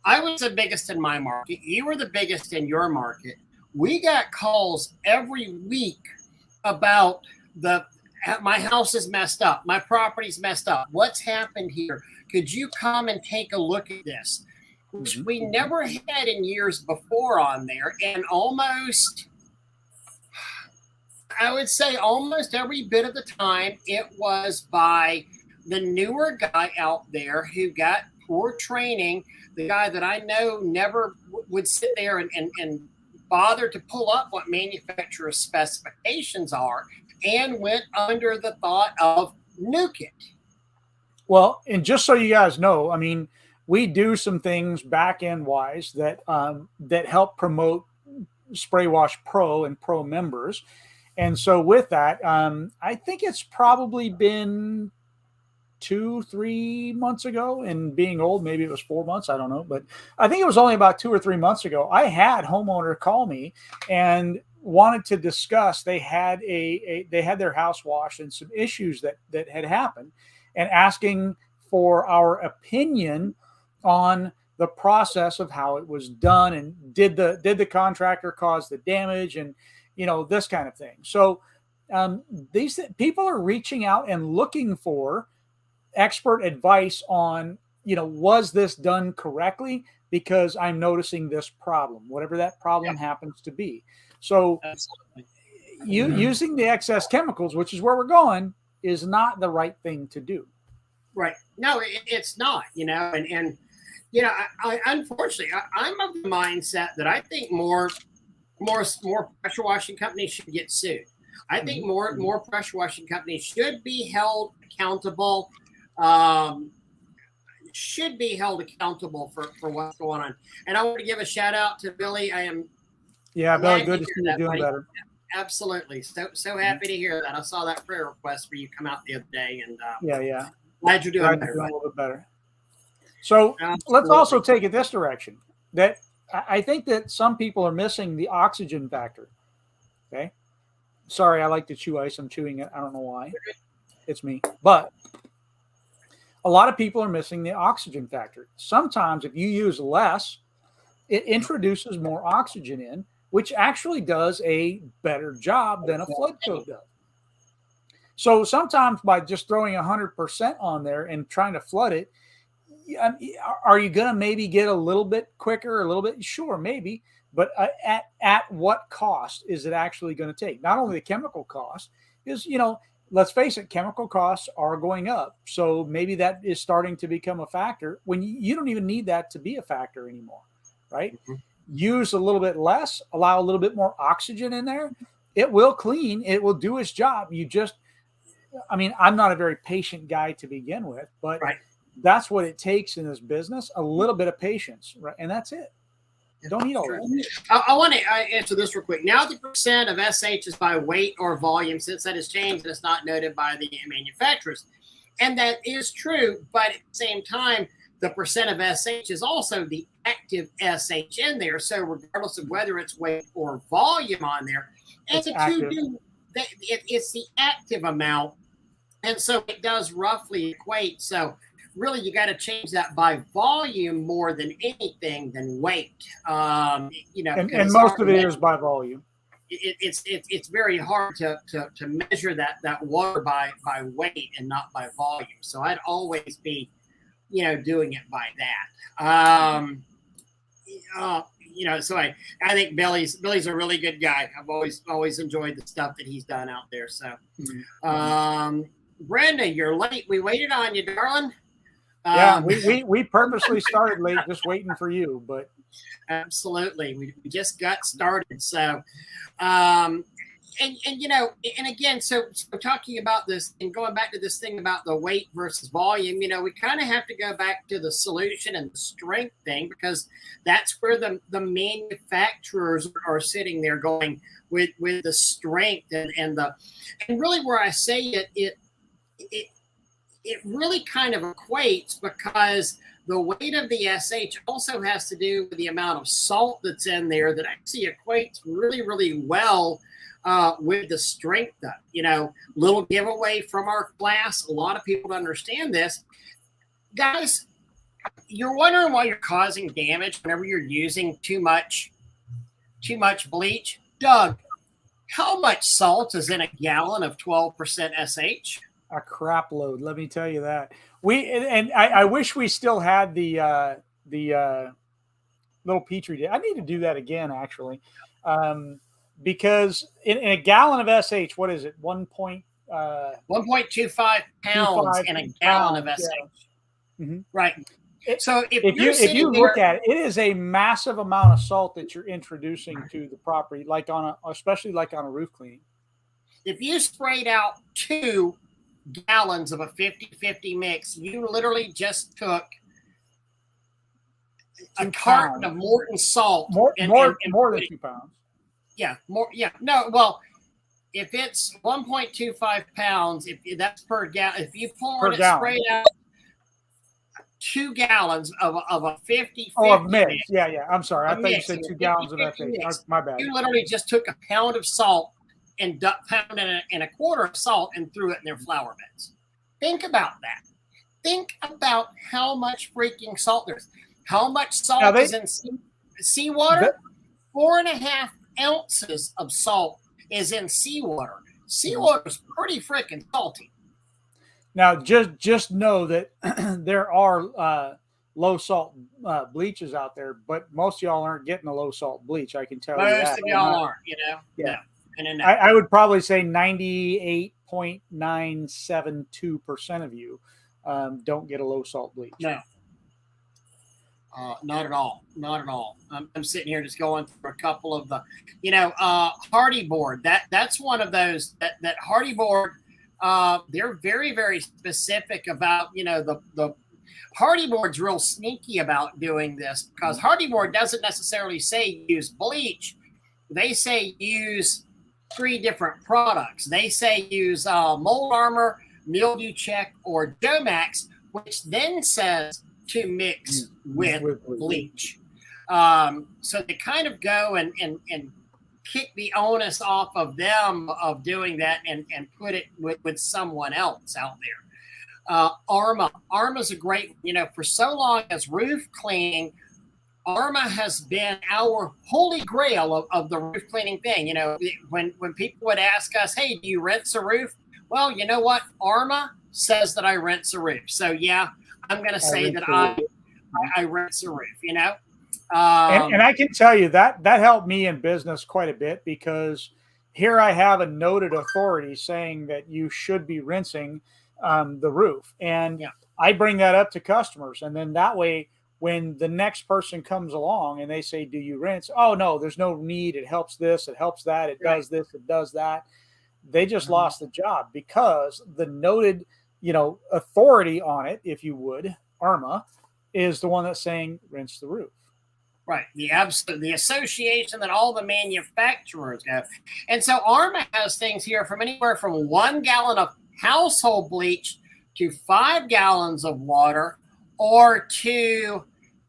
I was the biggest in my market. You were the biggest in your market. We got calls every week about my house is messed up. My property's messed up. What's happened here? Could you come and take a look at this? Which we never had in years before on there. And I would say almost every bit of the time, it was by the newer guy out there who got poor training, the guy that I know never would sit there and bother to pull up what manufacturer specifications are, and went under the thought of nuke it. Well, and just so you guys know, I mean, we do some things back end wise that that help promote Spray Wash Pro and Pro members. And so with that, I think it's probably been 2-3 months ago, and being old, maybe it was 4 months. I don't know, but I think it was only about 2 or 3 months ago. I had homeowner call me and wanted to discuss. They had they had their house washed and some issues that had happened, and asking for our opinion on the process of how it was done, and did the contractor cause the damage, and this kind of thing. So these people are reaching out and looking for expert advice on, was this done correctly? Because I'm noticing this problem, whatever that problem happens to be. So using the excess chemicals, which is where we're going, is not the right thing to do. Right. No, it's not, and I unfortunately, I'm of the mindset that I think more pressure washing companies should get sued. I think more pressure washing companies should be held accountable. Should be held accountable for what's going on. And I want to give a shout out to Billy. I am Billy, good to see you doing better. Absolutely. So happy to hear that. I saw that prayer request for you come out the other day, and glad you're doing better. A little bit better. So let's also take it this direction. That I think that some people are missing the oxygen factor. Okay. Sorry, I like to chew ice. I'm chewing it. I don't know why. It's me. But a lot of people are missing the oxygen factor. Sometimes if you use less, it introduces more oxygen in, which actually does a better job than a flood coat does. So sometimes by just throwing 100% on there and trying to flood it, are you going to maybe get a little bit quicker, a little bit? Sure, maybe. But at what cost is it actually going to take? Not only the chemical cost is, let's face it, chemical costs are going up. So maybe that is starting to become a factor when you don't even need that to be a factor anymore, right? Mm-hmm. Use a little bit less, allow a little bit more oxygen in there. It will clean. It will do its job. I'm not a very patient guy to begin with, but that's what it takes in this business, a little bit of patience, right? And that's it. Don't need all that. I want to answer this real quick. Now the percent of SH is by weight or volume, since that has changed and it's not noted by the manufacturers. And that is true, but at the same time, the percent of SH is also the active SH in there. So regardless of whether it's weight or volume on there, and it's the active amount. And so it does roughly equate. So really, you got to change that by volume more than anything than weight. And most of it is by volume. It's very hard to measure that water by weight and not by volume. So I'd always be, doing it by that. So I think Billy's a really good guy. I've always enjoyed the stuff that he's done out there. So, Brenda, you're late. We waited on you, darling. We purposely started late, just waiting for you. But absolutely, we just got started. So, and again, so talking about this and going back to this thing about the weight versus volume, we kind of have to go back to the solution and the strength thing, because that's where the manufacturers are sitting there going with the strength and really where I say it really kind of equates, because the weight of the SH also has to do with the amount of salt that's in there that actually equates really, really well with the strength of, little giveaway from our class. A lot of people don't understand this. Guys, You're wondering why you're causing damage whenever you're using too much bleach. Doug, how much salt is in a gallon of 12% SH? A crap load, let me tell you that. I wish we still had the little petri dish. I need to do that again, actually, because in a gallon of SH, what is it? 1.25 pounds in a gallon of SH. Yeah. Mm-hmm. Right. So if you look at it, it is a massive amount of salt that you're introducing to the property, like especially like on a roof cleaning. If you sprayed out 2 gallons of a 50-50 mix, you literally just took a carton of Morton salt. More than 2 pounds. Yeah, more. Yeah, no. Well, if it's 1.25 pounds, if that's per gallon, if you sprayed out 2 gallons of a 50-50 of mix. Yeah. I'm sorry. I thought you said 2 gallons of FH. My bad. You literally just took a pound of salt and pounded in a quarter of salt and threw it in their flower beds. Think about that. Think about how much freaking salt there's. How much salt is in seawater? 4.5 ounces of salt is in seawater. Seawater is pretty freaking salty. Now, just know that there are low salt bleaches out there, but most of y'all aren't getting a low salt bleach. I can tell you that. Most of y'all aren't, Yeah. No. I would probably say 98.972% of you don't get a low salt bleach. No. Not at all. Not at all. I'm sitting here just going through a couple of the, Hardy Board. That's one of those that Hardy Board. They're very, very specific about, the Hardy Board's real sneaky about doing this, because Hardy Board doesn't necessarily say use bleach. They say use 3 different products. They say use Mold Armor, Mildew Check, or Jomax, which then says to mix with bleach. So they kind of go and kick the onus off of them of doing that and put it with someone else out there. Arma's a great, for so long as roof cleaning, Arma has been our holy grail of the roof cleaning thing. When people would ask us, hey, do you rinse a roof? Well, you know what? Arma says that I rinse a roof. So yeah, I'm going to say that I rinse a roof, and I can tell you that helped me in business quite a bit, because here I have a noted authority saying that you should be rinsing the roof. And I bring that up to customers. And then that way, when the next person comes along and they say, do you rinse? Oh, no, there's no need. It helps this. It helps that. It does this. It does that. They just lost the job, because the noted, authority on it, if you would, Arma, is the one that's saying rinse the roof. Right. The association that all the manufacturers have. And so Arma has things here from anywhere from 1 gallon of household bleach to 5 gallons of water, or to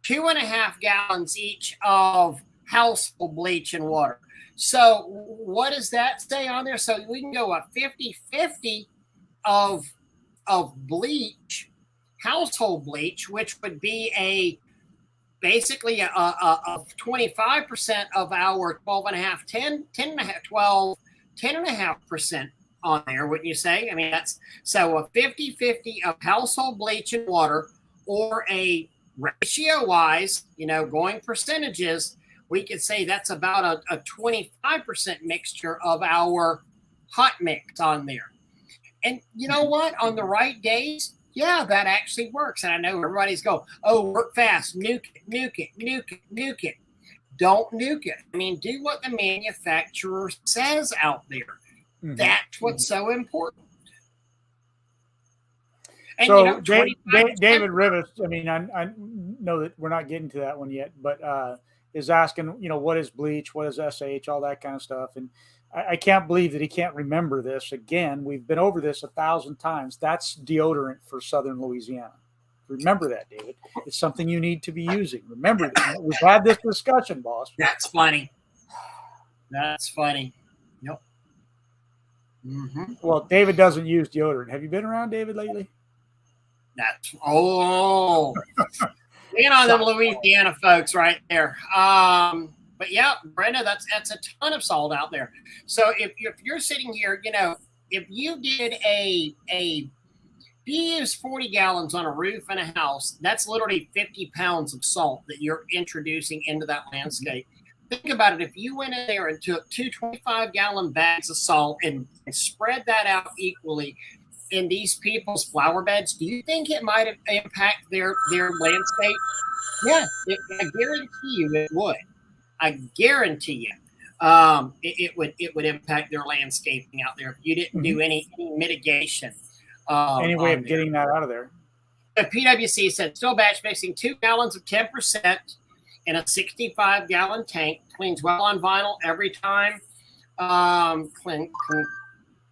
2.5 gallons each of household bleach and water. So what does that say on there? So we can go a 50-50 of bleach, household bleach, which would be basically a 25% of our 10.5% on there, wouldn't you say? I mean, that's so a 50-50 of household bleach and water, or a ratio wise, going percentages, we could say that's about a 25% mixture of our hot mix on there. And you know what? On the right days, yeah, that actually works. And I know everybody's going, oh, work fast, nuke it. Don't nuke it. I mean, do what the manufacturer says out there. Mm-hmm. That's what's so important. And, so David Rivas, I mean, I know that we're not getting to that one yet, but is asking, what is bleach, what is SH, all that kind of stuff. And I can't believe that he can't remember this. Again, we've been over this 1,000 times. That's deodorant for Southern Louisiana. Remember that, David. It's something you need to be using. Remember that. We've had this discussion, boss. That's funny. That's funny. Yep. Mm-hmm. Well, David doesn't use deodorant. Have you been around David lately? Being on them Louisiana folks right there. But yeah, Brenda, that's a ton of salt out there. So if you're sitting here, if you did if you use 40 gallons on a roof in a house, that's literally 50 pounds of salt that you're introducing into that landscape. Think about it. If you went in there and took two 25-gallon bags of salt and spread that out equally in these people's flower beds, do you think it might impact their landscape? Yeah, I guarantee you it would. I guarantee you it would impact their landscaping out there if you didn't do any mitigation. Any way of getting that out of there? The PwC said still batch mixing 2 gallons of 10% in a 65-gallon tank, cleans well on vinyl every time.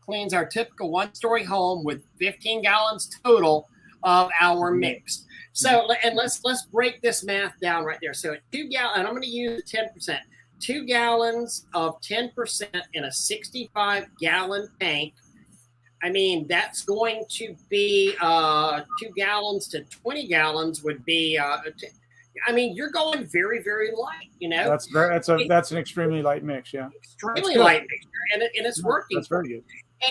Cleans our typical one-story home with 15 gallons total of our mix. So, and let's break this math down right there. So 2 gallons, and I'm going to use 10%. 2 gallons of 10% in a 65-gallon tank. I mean, that's going to be 2 gallons to 20 gallons would be. I mean, you're going very, very light. That's an extremely light mix. Yeah, extremely light mixture, and it's working. That's very good.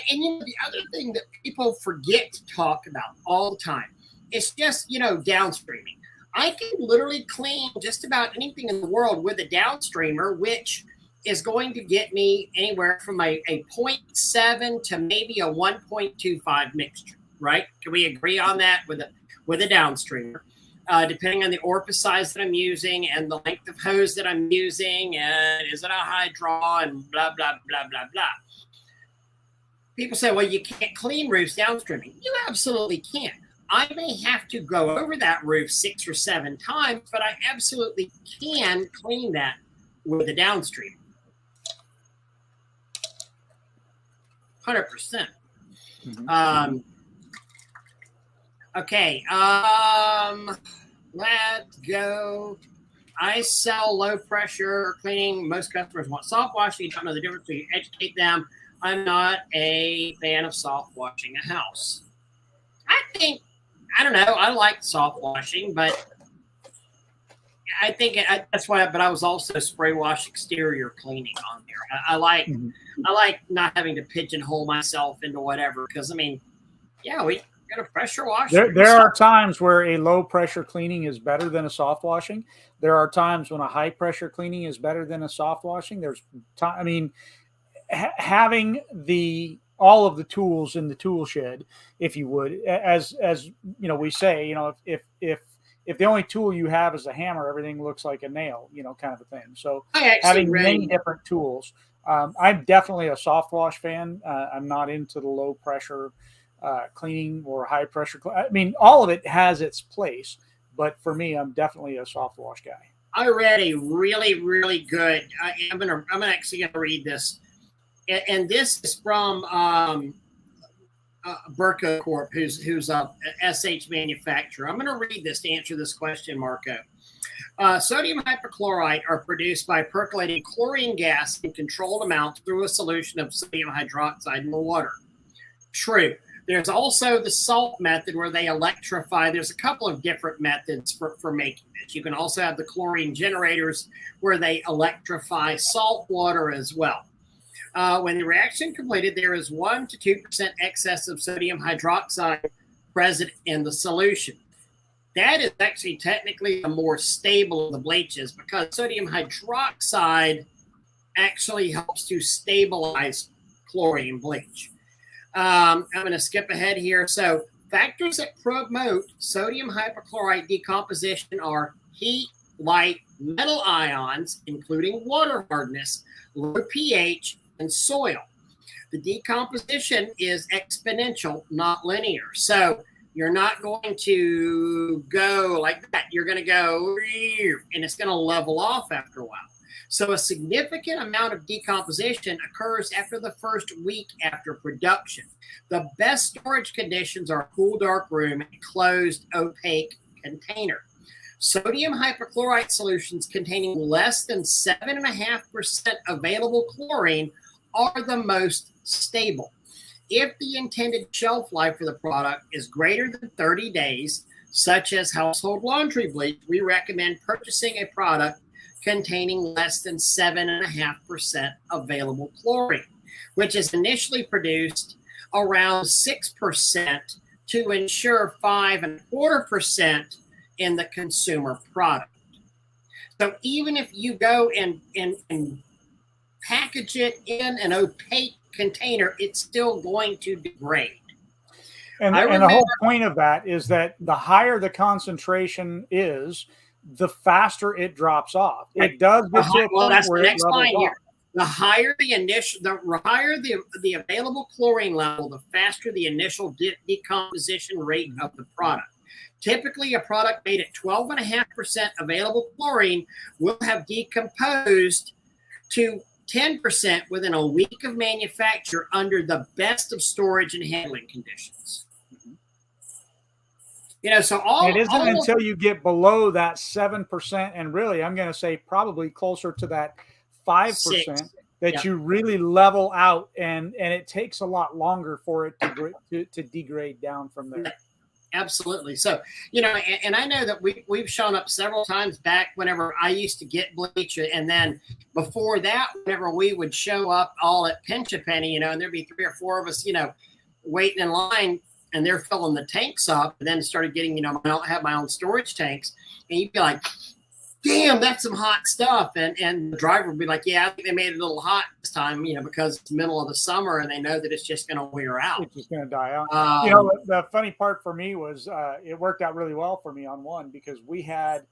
And the other thing that people forget to talk about all the time is just downstreaming. I can literally clean just about anything in the world with a downstreamer, which is going to get me anywhere from a 0.7 to maybe a 1.25 mixture, right? Can we agree on that with a downstreamer? Depending on the orifice size that I'm using and the length of hose that I'm using, and is it a high draw and blah, blah, blah, blah, blah. People say, well, you can't clean roofs downstreaming. You absolutely can. I may have to go over that roof 6 or 7 times, but I absolutely can clean that with a downstream. 100%. Okay. Let's go. I sell low pressure cleaning. Most customers want soft washing. You don't know the difference, so you educate them. I'm not a fan of soft washing a house. I don't know. I like soft washing, but I think that's why. But I was also spray wash exterior cleaning on there. I like not having to pigeonhole myself into whatever. Because I mean, yeah, we got a pressure wash. There are times where a low pressure cleaning is better than a soft washing. There are times when a high pressure cleaning is better than a soft washing. There's time. I mean, having all of the tools in the tool shed, if you would, as we say, if the only tool you have is a hammer, everything looks like a nail, kind of a thing. So having many different tools. I'm definitely a soft wash fan. I'm not into the low pressure cleaning or high pressure. I mean, all of it has its place, but for me, I'm definitely a soft wash guy. I read a really, really good. I'm actually gonna read this. And this is from Burco Corp, who's a SH manufacturer. I'm going to read this to answer this question, Marco. Sodium hypochlorite are produced by percolating chlorine gas in controlled amounts through a solution of sodium hydroxide in the water. True. There's also the salt method where they electrify. There's a couple of different methods for making this. You can also have the chlorine generators where they electrify salt water as well. When the reaction completed, there is 1 to 2% excess of sodium hydroxide present in the solution. That is actually technically the more stable of the bleaches because sodium hydroxide actually helps to stabilize chlorine bleach. I'm going to skip ahead here. So factors that promote sodium hypochlorite decomposition are heat, light, metal ions, including water hardness, low pH, and soil. The decomposition is exponential, not linear. So you're not going to go like that. You're going to go, and it's going to level off after a while. So a significant amount of decomposition occurs after the first week after production. The best storage conditions are a cool, dark room and a closed, opaque container. Sodium hypochlorite solutions containing less than 7.5% available chlorine are the most stable. If the intended shelf life for the product is greater than 30 days, such as household laundry bleach, we recommend purchasing a product containing less than 7.5% available chlorine, which is initially produced around 6% to ensure 5.25% in the consumer product. So even if you go and package it in an opaque container, it's still going to degrade. And the whole point of that is that the higher the concentration is, the faster it drops off. It does get to a point where it levels off. The higher the initial, the higher the available chlorine level, the faster the initial decomposition rate of the product. Typically, a product made at 12.5% available chlorine will have decomposed to 10% within a week of manufacture under the best of storage and handling conditions. You know, so it isn't until you get below that 7%, and really, I'm going to say probably closer to that 5%, that you really level out, and it takes a lot longer for it to degrade down from there. Absolutely. So, you know, and I know that we've shown up several times back whenever I used to get bleach. And then before that, whenever we would show up all at Pinch a Penny, you know, and there'd be 3 or 4 of us, you know, waiting in line, and they're filling the tanks up, and then started getting, you know, I don't have my own storage tanks. And you'd be like, damn, that's some hot stuff. And the driver would be like, yeah, I think they made it a little hot this time, you know, because it's the middle of the summer and they know that it's just going to wear out. It's just going to die out. You know, the funny part for me was it worked out really well for me on one, because we had,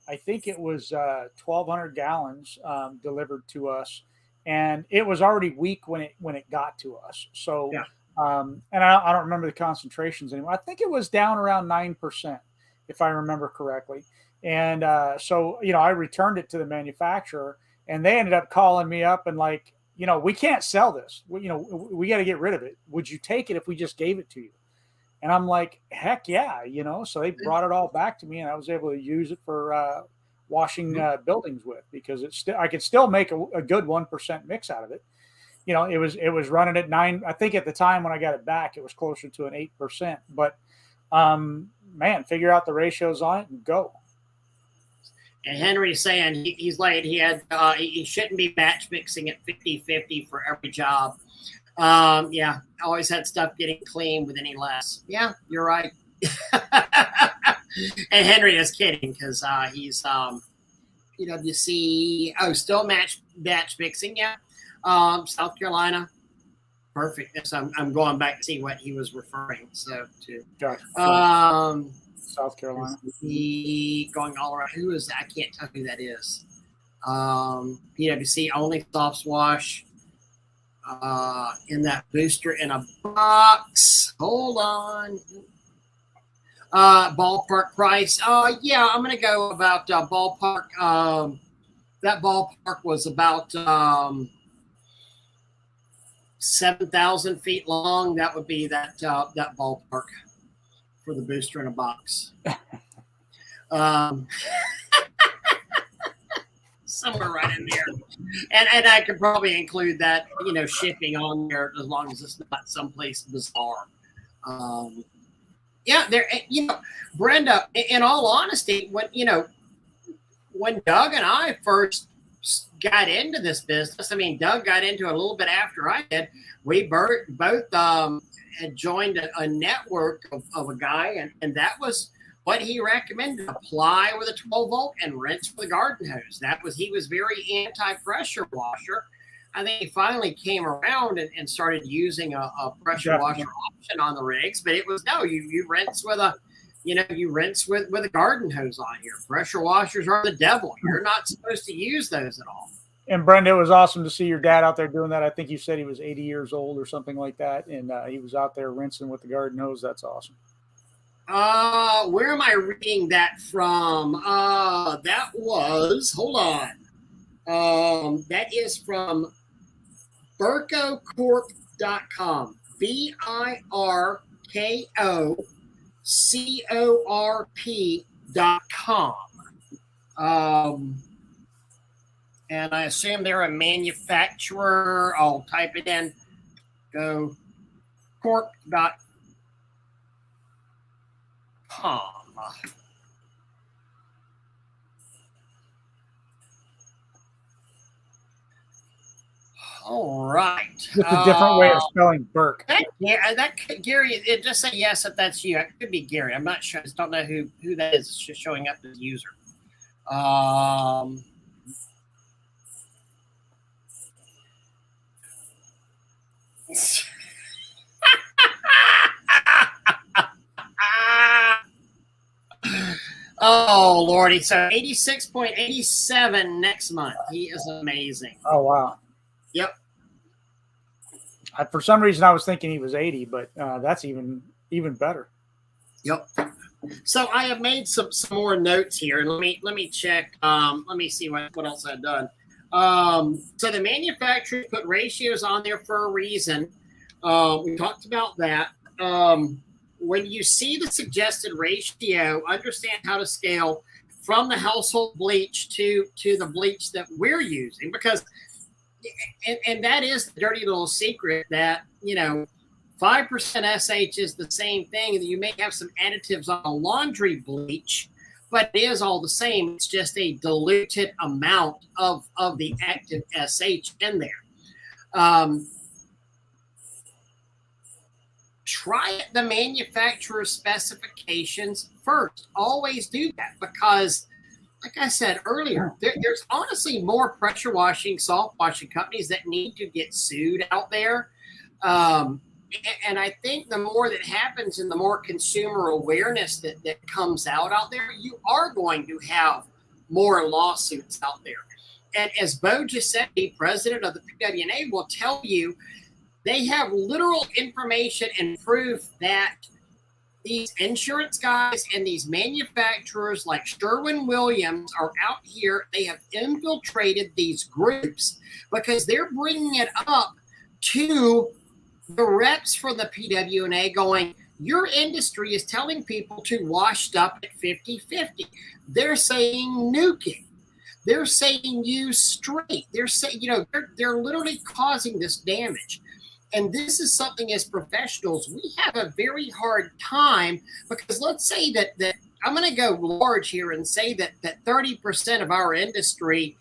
I think it was 1,200 gallons delivered to us, and it was already weak when it got to us. So, and I don't remember the concentrations anymore. I think it was down around 9%, if I remember correctly. And so, you know, I returned it to the manufacturer, and they ended up calling me up and like, you know, we can't sell this. You know, we got to get rid of it. Would you take it if we just gave it to you? And I'm like, heck yeah, you know. So they brought it all back to me, and I was able to use it for washing buildings with, because I could still make a good 1% mix out of it. You know, it was running at 9. I think at the time when I got it back, it was closer to an 8%. But man, figure out the ratios on it and go. And Henry's saying he's like, he shouldn't be batch mixing at 50-50 for every job. Yeah, always had stuff getting clean with any less. Yeah, you're right. And Henry is kidding, because he's PwC. Oh, still batch mixing. Yeah, South Carolina. Perfect. So I'm going back to see what he was referring to. Gotcha. South Carolina. He going all around. Who is that? I can't tell who that is. PwC only soft wash in that booster in a box. Hold on. Ballpark price. Yeah, I'm gonna go about ballpark. That ballpark was about 7,000 feet long. That would be that ballpark for the booster in a box. Somewhere right in there. And I could probably include that, you know, shipping on there, as long as it's not someplace bizarre. Yeah, there, you know, Brenda, in all honesty, when Doug and I first got into this business, I mean, Doug got into it a little bit after I did. We both had joined a network of a guy, and that was what he recommended: apply with a 12-volt and rinse with a garden hose. He was very anti-pressure washer. I think he finally came around and started using a pressure washer option on the rigs, but it was no, you rinse with a, you rinse with a garden hose on here. Pressure washers are the devil. You're not supposed to use those at all. And Brenda, it was awesome to see your dad out there doing that. I think you said he was 80 years old or something like that, and he was out there rinsing with the garden hose. That's awesome. Where am I reading that from? That was, hold on. That is from BirkoCorp.com. BirkoCorp.com. And I assume they're a manufacturer. I'll type it in. Go corp.com. All right. Just a different way of spelling Burke. Gary, it just say yes if that's you. It could be Gary. I'm not sure. I just don't know who that is. It's just showing up as user. Oh Lordy! So 86.87 next month. He is amazing. Oh wow. Yep. For some reason, I was thinking he was 80, but that's even better. Yep. So I have made some more notes here, and let me check. Let me see what else I've done. So the manufacturers put ratios on there for a reason. We talked about that. When you see the suggested ratio, understand how to scale from the household bleach to the bleach that we're using, because and that is the dirty little secret that 5% SH is the same thing, and you may have some additives on a laundry bleach, but it is all the same. It's just a diluted amount of the active SH in there. Try the manufacturer's specifications first. Always do that, because like I said earlier, there's honestly more pressure washing, soft washing companies that need to get sued out there. And I think the more that happens and the more consumer awareness that comes out there, you are going to have more lawsuits out there. And as Bo just said, the president of the PWNA will tell you, they have literal information and proof that these insurance guys and these manufacturers like Sherwin-Williams are out here. They have infiltrated these groups because they're bringing it up to the reps for the PWNA going, your industry is telling people to washed up at 50-50. They're saying nuke it. They're saying use straight. They're saying, they're literally causing this damage. And this is something as professionals, we have a very hard time, because let's say that I'm going to go large here and say that 30% of our industry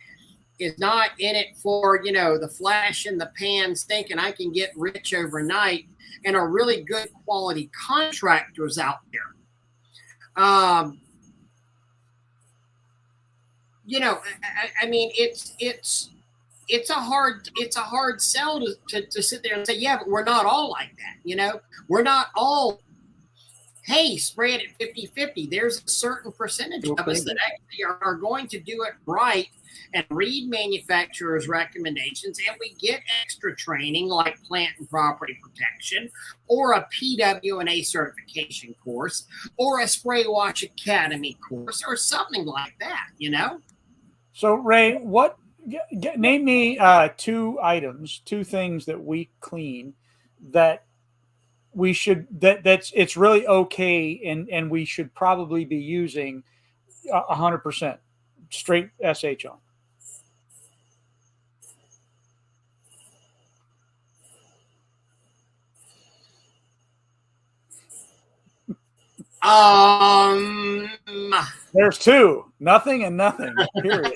is not in it for, the flash in the pan thinking I can get rich overnight, and are really good quality contractors out there. I mean, it's a hard sell to sit there and say, yeah, but we're not all like that. We're not all, hey, spray it at 50-50. There's a certain percentage of us that actually are going to do it right and read manufacturers' recommendations, and we get extra training like plant and property protection, or a PWNA certification course, or a Spray Wash Academy course, or something like that, So Ray, name me two things that we clean that we should it's really okay, and we should probably be using 100% straight SH on. There's two, nothing and nothing. Period.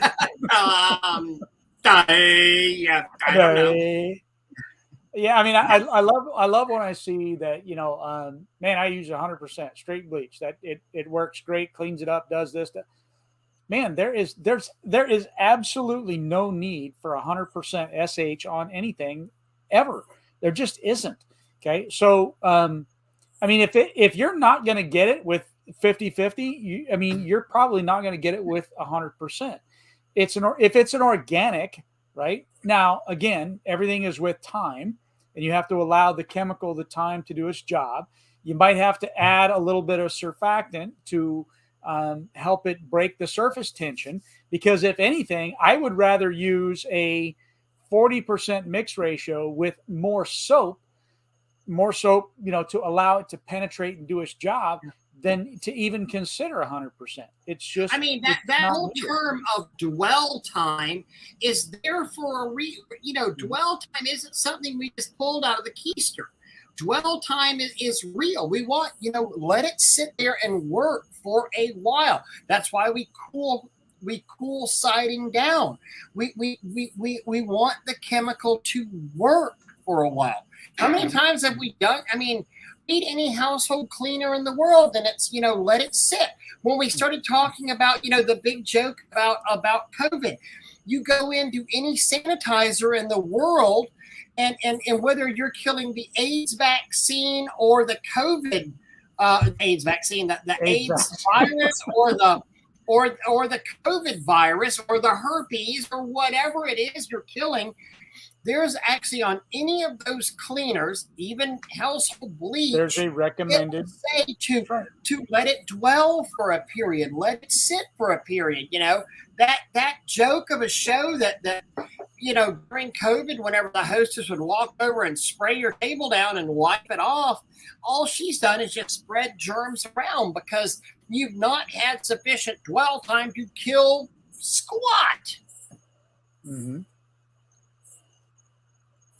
Yeah, I don't know. Yeah, I mean, I love when I see that, man, I use 100% straight bleach. That it works great, cleans it up, does this. Man, there is absolutely no need for 100% SH on anything ever. There just isn't. Okay, so I mean, if you're not going to get it with 50-50, you're probably not going to get it with 100%. If it's an organic, right? Now, again, everything is with time, and you have to allow the chemical the time to do its job. You might have to add a little bit of surfactant to help it break the surface tension, because if anything, I would rather use a 40% mix ratio with more soap, to allow it to penetrate and do its job, than to even consider 100%. It's just, that whole term of dwell time is there for a dwell time isn't something we just pulled out of the keister. dwell time is real. We want, let it sit there and work for a while. That's why we cool siding down. We want the chemical to work for a while. How many times have we done? I mean, read any household cleaner in the world, and it's let it sit. When we started talking about the big joke about COVID, you go into any sanitizer in the world, and whether you're killing the AIDS vaccine or the COVID AIDS vaccine, the AIDS virus or the COVID virus or the herpes or whatever it is you're killing, there's actually on any of those cleaners, even household bleach, there's a recommended say to let it dwell for a period, let it sit for a period. That joke of a show that during COVID, whenever the hostess would walk over and spray your table down and wipe it off, all she's done is just spread germs around because you've not had sufficient dwell time to kill squat. Mm-hmm.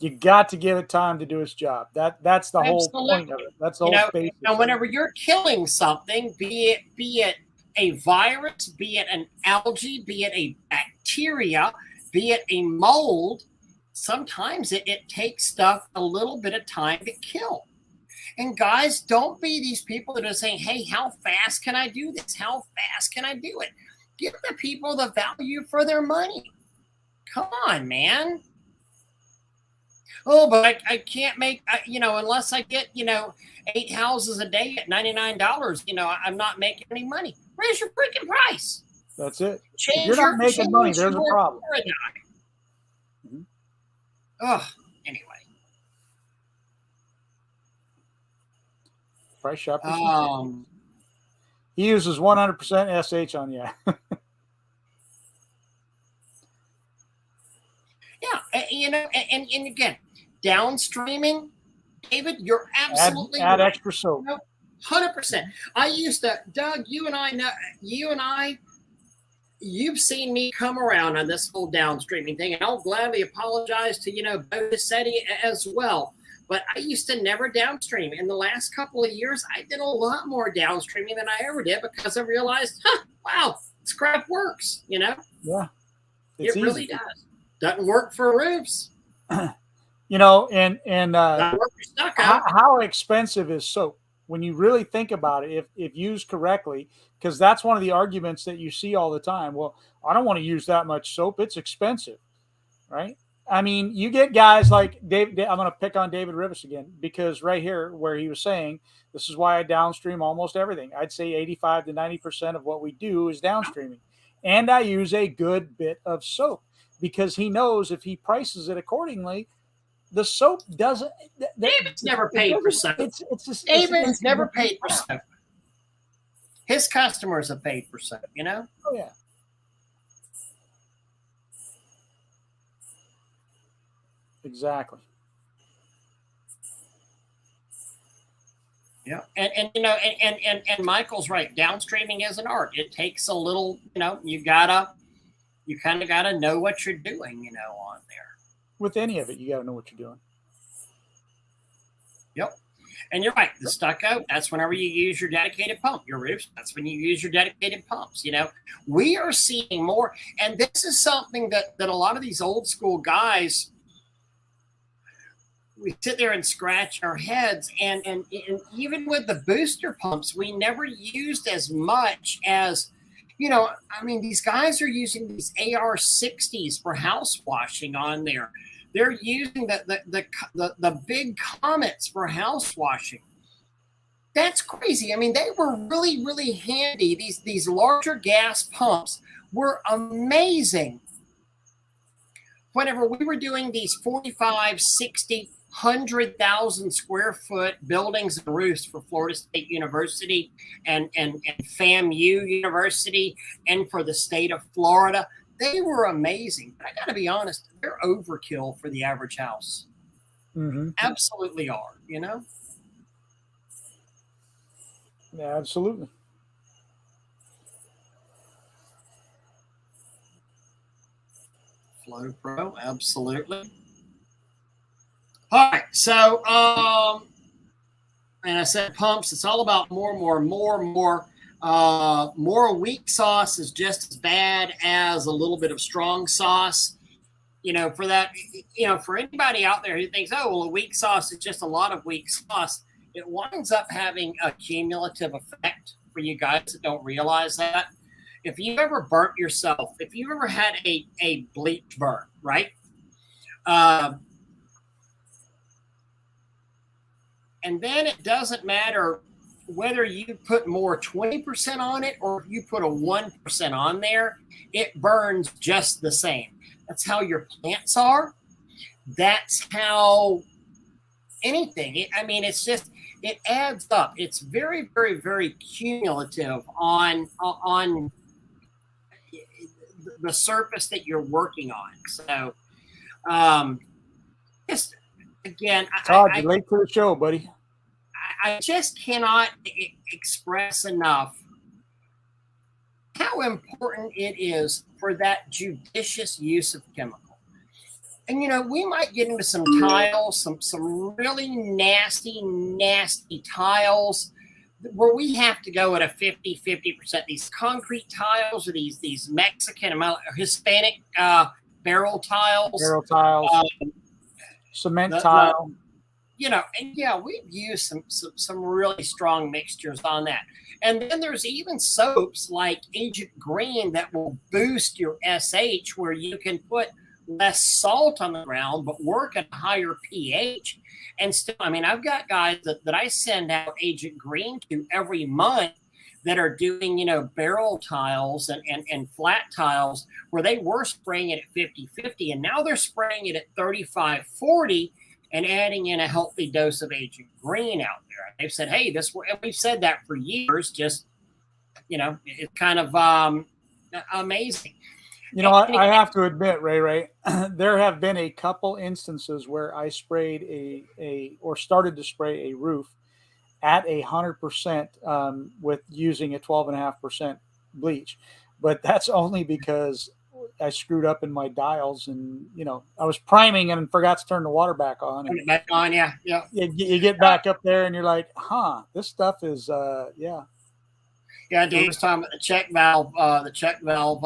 You got to give it time to do its job. That's the whole point of it. That's the whole basis. And whenever you're killing something, be it a virus, be it an algae, be it a bacteria, be it a mold, sometimes it takes stuff a little bit of time to kill. And guys, don't be these people that are saying, hey, how fast can I do this? How fast can I do it? Give the people the value for their money. Come on, man. Oh, but I can't make, unless I get, 8 houses a day at $99, I'm not making any money. Raise your freaking price. That's it. If you're not making money, there's a problem. Mm-hmm. Oh, anyway. Price shop. He uses 100% SH on you. Yeah, and again, downstreaming, David, you're absolutely add right. Extra soap. 100%. I used to, Doug, you've seen me come around on this whole downstreaming thing, and I'll gladly apologize to, Bo Setti as well. But I used to never downstream. In the last couple of years, I did a lot more downstreaming than I ever did because I realized, wow, this crap works, Yeah. It really does. Doesn't work for roofs. And stucco. how expensive is soap? When you really think about it, if used correctly, because that's one of the arguments that you see all the time. Well, I don't want to use that much soap. It's expensive, right? I mean, you get guys like Dave. I'm going to pick on David Rivas again, because right here where he was saying, this is why I downstream almost everything. I'd say 85 to 90% of what we do is downstreaming. And I use a good bit of soap because he knows if he prices it accordingly, the soap doesn't. David's never paid for soap. David's never paid for soap. His customers have paid for soap, Oh, yeah. Exactly. Yeah, and Michael's right. Downstreaming is an art. It takes a little, you kind of gotta know what you're doing, on there. With any of it, you got to know what you're doing. Yep. And you're right. The stucco, that's whenever you use your dedicated pump. Your roofs, that's when you use your dedicated pumps. We are seeing more. And this is something that a lot of these old school guys, we sit there and scratch our heads. And even with the booster pumps, we never used as much as, these guys are using these AR-60s for house washing on there. They're using the big Comets for house washing. That's crazy. I mean, they were really, really handy. These larger gas pumps were amazing. Whenever we were doing these 45, 60, 100,000 square foot buildings and roofs for Florida State University and FAMU University and for the state of Florida, they were amazing. But I got to be honest, they're overkill for the average house. Mm-hmm. Absolutely are, Yeah, absolutely. Flow Pro, absolutely. All right, so and I said pumps. It's all about more, more, more, more. More weak sauce is just as bad as a little bit of strong sauce. For that, for anybody out there who thinks, oh, well, a weak sauce is just a lot of weak sauce, it winds up having a cumulative effect for you guys that don't realize that. If you ever burnt yourself, if you ever had a bleach burn, right? And then it doesn't matter whether you put more 20% on it or if you put a 1% on there, it burns just the same. That's how your plants are. That's how anything. It's just, it adds up. It's very, very, very cumulative on the surface that you're working on. So, just again, Todd, you're late to the show, buddy. I just cannot express enough how important it is for that judicious use of chemical. And we might get into some tiles, some really nasty, nasty tiles where we have to go at a 50%. These concrete tiles or these Mexican, Hispanic barrel tiles. Cement tile. And yeah, we've used some really strong mixtures on that. And then there's even soaps like Agent Green that will boost your SH, where you can put less salt on the ground but work at a higher pH. And still, I've got guys that I send out Agent Green to every month that are doing, barrel tiles and flat tiles where they were spraying it at 50/50, and now they're spraying it at 35/40 and adding in a healthy dose of Agent Green out there. They've said, hey, we've said that for years, just, it's kind of amazing. I have to admit, Ray, there have been a couple instances where I sprayed or started to spray a roof at 100% with using a 12.5% bleach, but that's only because I screwed up in my dials, and I was priming and forgot to turn the water back on. Turn it back on, yeah. You get back up there, and you're like, this stuff is, yeah. Yeah, Dave's talking about the check valve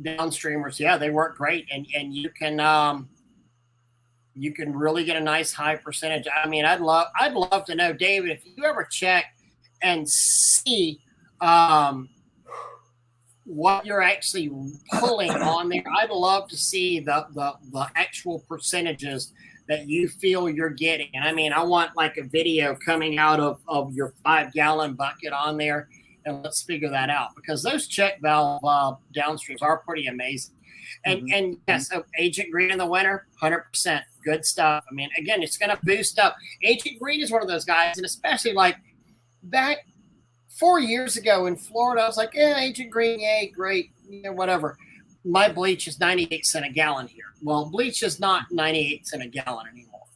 downstreamers. Yeah, they work great, and you can really get a nice high percentage. I'd love to know, David, if you ever check and see what you're actually pulling on there. I'd love to see the actual percentages that you feel you're getting. And I want like a video coming out of your 5-gallon bucket on there, and let's figure that out, because those check valve downstreams are pretty amazing. And yes, Agent Green in the winter, 100% good stuff. Again, it's going to boost up. Agent Green is one of those guys, and especially like back 4 years ago in Florida, I was like, yeah, Agent Green, yay, great, whatever. My bleach is 98 cents a gallon here. Well, bleach is not 98 cents a gallon anymore,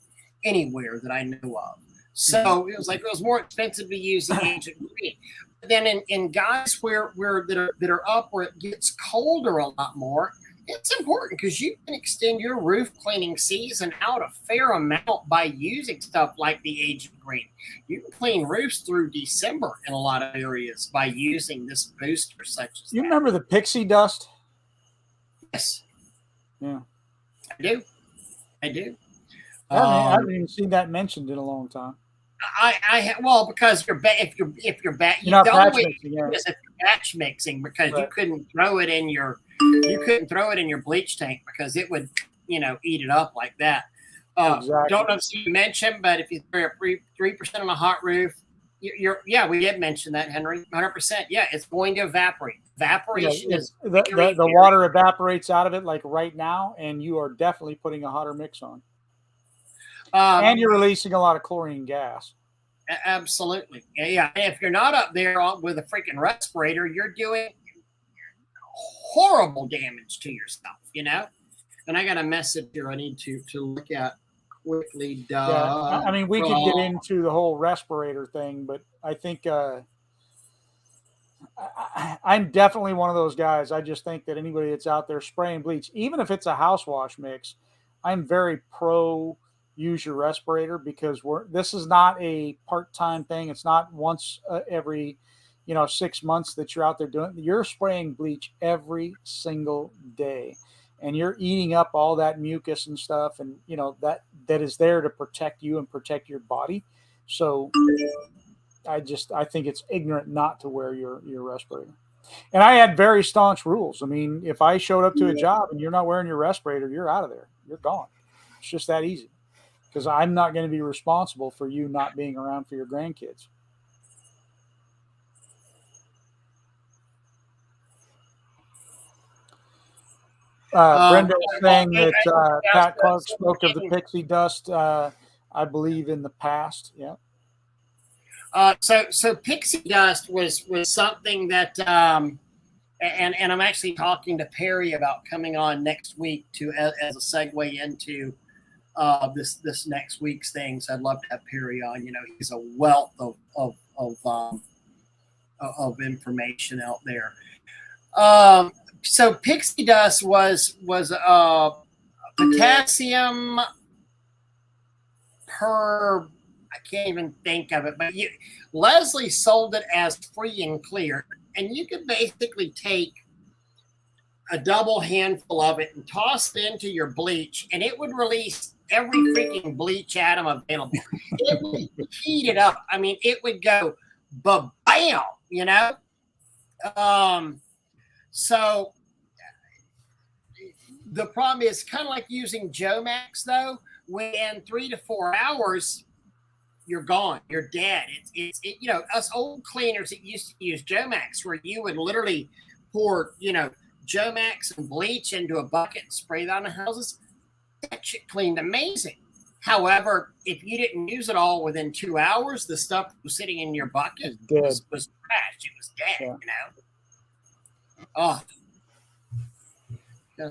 anywhere that I know of. So it was more expensive to use the Agent Green. But then in guys that are up where it gets colder a lot more, it's important because you can extend your roof cleaning season out a fair amount by using stuff like the Agent Green. You can clean roofs through December in a lot of areas by using this booster such as You remember the pixie dust? Yes. Yeah. I do. I haven't even seen that mentioned in a long time. Because if you're batch mixing, because right. You couldn't throw it in your bleach tank because it would eat it up like that. Exactly. Don't know if you mentioned, but if you throw 3% on a hot roof, we did mention that, Henry. 100%. Yeah, it's going to evaporate. Evaporation is the water evaporates out of it like right now, and you are definitely putting a hotter mix on. And you're releasing a lot of chlorine gas. Absolutely. Yeah. If you're not up there with a freaking respirator, you're doing horrible damage to yourself, And I got a message here I need to look at quickly. Yeah. We could get into the whole respirator thing, but I think I'm definitely one of those guys. I just think that anybody that's out there spraying bleach, even if it's a house wash mix, I'm very pro use your respirator, because this is not a part-time thing. It's not once every 6 months that you're out there doing it. You're spraying bleach every single day, and you're eating up all that mucus and stuff, and that is there to protect you and protect your body. So I think it's ignorant not to wear your respirator. And I had very staunch rules. I mean, if I showed up to a job and you're not wearing your respirator, you're out of there. You're gone. It's just that easy, because I'm not going to be responsible for you not being around for your grandkids. Brenda is saying that Pat Clark spoke of the pixie dust, I believe, in the past. Yeah. So pixie dust was something that, and I'm actually talking to Perry about coming on next week as a segue into this next week's thing. So I'd love to have Perry on. He's a wealth of information out there. So pixie dust was potassium per. I can't even think of it, but Leslie sold it as free and clear, and you could basically take a double handful of it and toss it into your bleach, and it would release every freaking bleach atom available. It would heat it up. I mean, it would go ba-bam, So the problem is kind of like using Jomax, though. Within 3 to 4 hours, you're gone. You're dead. It's us old cleaners that used to use Jomax, where you would literally pour, Jomax and bleach into a bucket and spray it on the houses. That shit cleaned amazing. However, if you didn't use it all within 2 hours, the stuff that was sitting in your bucket was trashed. It was dead, Oh.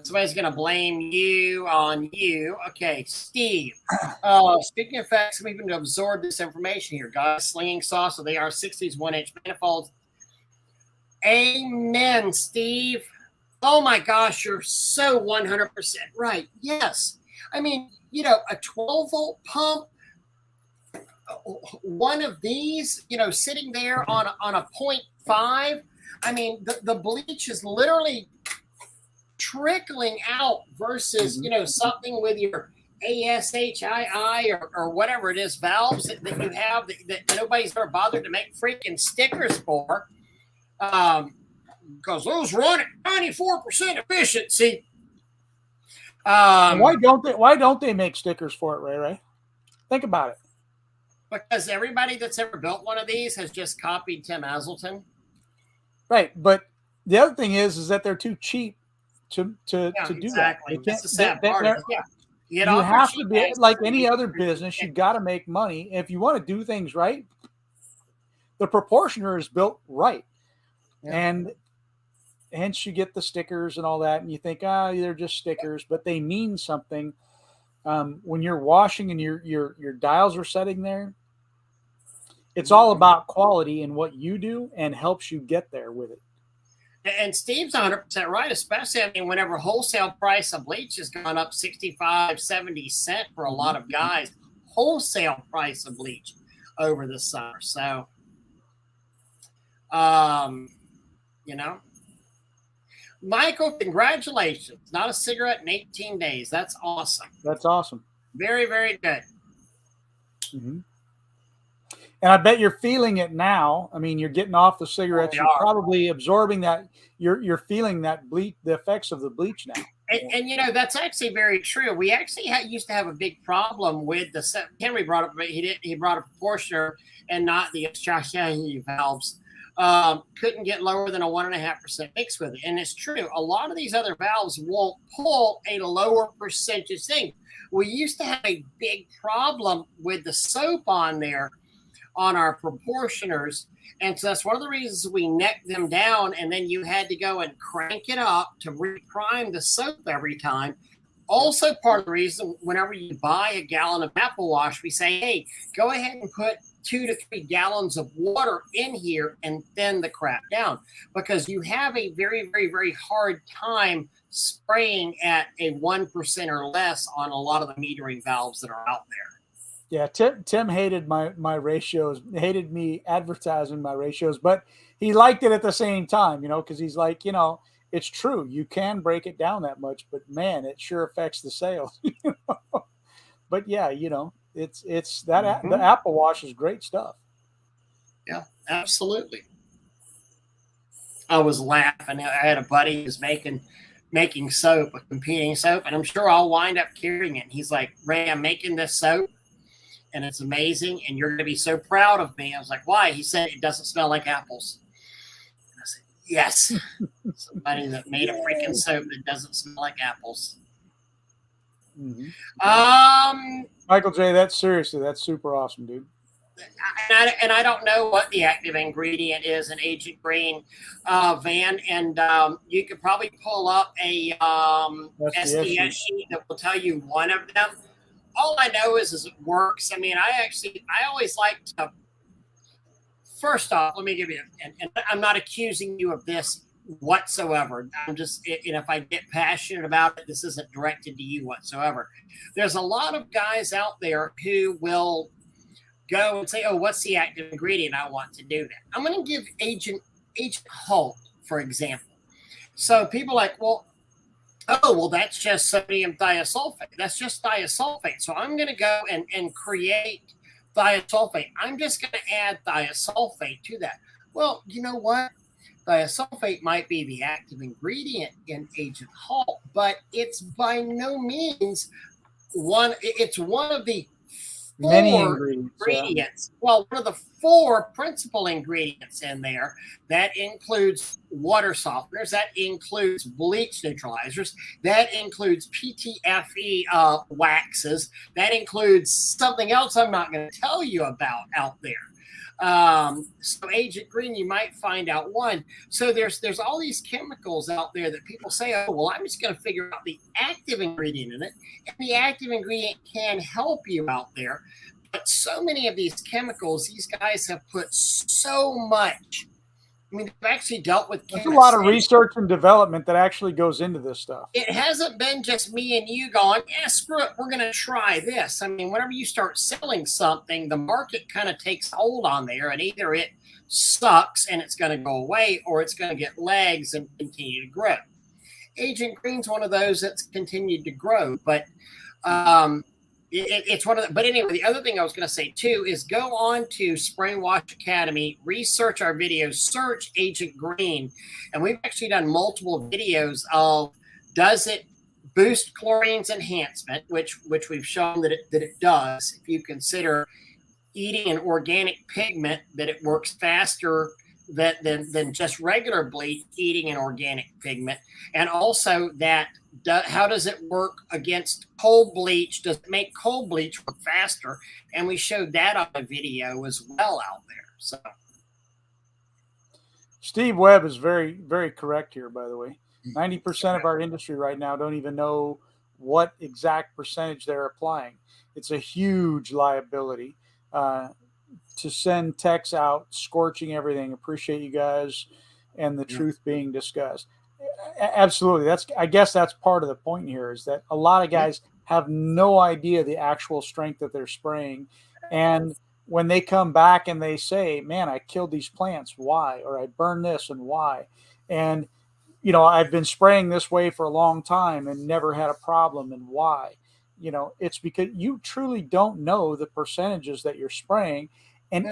Somebody's going to blame you on you. Okay, Steve. Speaking of facts, I'm even to absorb this information here. Guys, slinging sauce, so they are 60s 1-inch manifolds. Amen, Steve. Oh my gosh, you're so 100% right. Yes. I mean, a 12-volt pump, one of these, sitting there on a 0.5. I mean, the bleach is literally trickling out versus, something with your ASHII or whatever it is, valves that you have that nobody's ever bothered to make freaking stickers for. Because those run at 94% efficiency. Why don't they make stickers for it, Ray? Think about it. Because everybody that's ever built one of these has just copied Tim Hazelton. Right, but the other thing is that they're too cheap to do exactly. that. That's the sad part. You have to be like any other business. You got to make money. If you want to do things right, the proportioner is built right, and hence you get the stickers and all that. And you think, they're just stickers, but they mean something. When you're washing and your dials are setting there, it's all about quality and what you do, and helps you get there with it. And Steve's 100% right, especially, whenever wholesale price of bleach has gone up 65, 70 cents for a lot of guys, wholesale price of bleach over the summer. So, Michael, congratulations. Not a cigarette in 18 days. That's awesome. That's awesome. Very, very good. Mm-hmm. And I bet you're feeling it now. I mean, you're getting off the cigarettes. You're probably absorbing that. You're feeling that bleach, the effects of the bleach now. And that's actually very true. We actually used to have a big problem with Henry brought up, he brought a proportioner and not the valves. Couldn't get lower than a 1.5% mix with it. And it's true. A lot of these other valves won't pull a lower percentage thing. We used to have a big problem with the soap on there, on our proportioners, and so that's one of the reasons we necked them down, and then you had to go and crank it up to reprime the soap every time. Also, part of the reason whenever you buy a gallon of Apple wash, we say, hey, go ahead and put 2 to 3 gallons of water in here and thin the crap down, because you have a very, very, very hard time spraying at a 1% or less on a lot of the metering valves that are out there. Yeah, Tim hated my ratios, hated me advertising my ratios, but he liked it at the same time, because he's like, it's true. You can break it down that much, but man, it sure affects the sales. But yeah, it's that the Apple Wash is great stuff. Yeah, absolutely. I was laughing. I had a buddy who's making soap, a competing soap, and I'm sure I'll wind up carrying it. He's like, Ray, I'm making this soap, and it's amazing, and you're going to be so proud of me. I was like, why? He said, it doesn't smell like apples. And I said, yes. Somebody that made a freaking soap that doesn't smell like apples. Mm-hmm. Michael J., that's super awesome, dude. And I don't know what the active ingredient is in Agent Green, Van, and you could probably pull up a SDS sheet that will tell you one of them. All I know is it works. I mean, I always like to, first off, let me give you, and I'm not accusing you of this whatsoever. I'm just, if I get passionate about it, this isn't directed to you whatsoever. There's a lot of guys out there who will go and say, oh, what's the active ingredient? I want to do that. I'm going to give Agent Halt, for example. So people are like, well, that's just sodium thiosulfate. That's just thiosulfate. So I'm going to go and create thiosulfate. I'm just going to add thiosulfate to that. Well, you know what? Thiosulfate might be the active ingredient in Agent Halt, but it's by no means one. It's one of the many ingredients. Yeah. Well, one of the 4 principal ingredients in there, that includes water softeners, that includes bleach neutralizers, that includes PTFE waxes, that includes something else I'm not going to tell you about out there. So Agent Green, you might find out one. So there's all these chemicals out there that people say, oh, well, I'm just going to figure out the active ingredient in it. And the active ingredient can help you out there. But so many of these chemicals, these guys have put so much. I mean, they've actually dealt with chemists. There's a lot of research and development that actually goes into this stuff. It hasn't been just me and you going, yeah, screw it, we're going to try this. I mean, whenever you start selling something, the market kind of takes hold on there, and either it sucks and it's going to go away, or it's going to get legs and continue to grow. Agent Green's one of those that's continued to grow, but it's one of the, but anyway, the other thing I was going to say too is go on to Spray Wash Academy, research our videos, search Agent Green, and we've actually done multiple videos of, does it boost chlorine's enhancement, which we've shown that it does. If you consider eating an organic pigment, that it works faster than just regular bleach, eating an organic pigment, and also that. How does it work against cold bleach? Does it make cold bleach work faster? And we showed that on a video as well out there. So, Steve Webb is very, very correct here, by the way. 90% of our industry right now don't even know what exact percentage they're applying. It's a huge liability to send techs out, scorching everything. Appreciate you guys and the truth being discussed. Absolutely. I guess that's part of the point here, is that a lot of guys have no idea the actual strength that they're spraying. And when they come back and they say, man, I killed these plants, why? Or I burned this, and why? And, I've been spraying this way for a long time and never had a problem, and why? It's because you truly don't know the percentages that you're spraying. And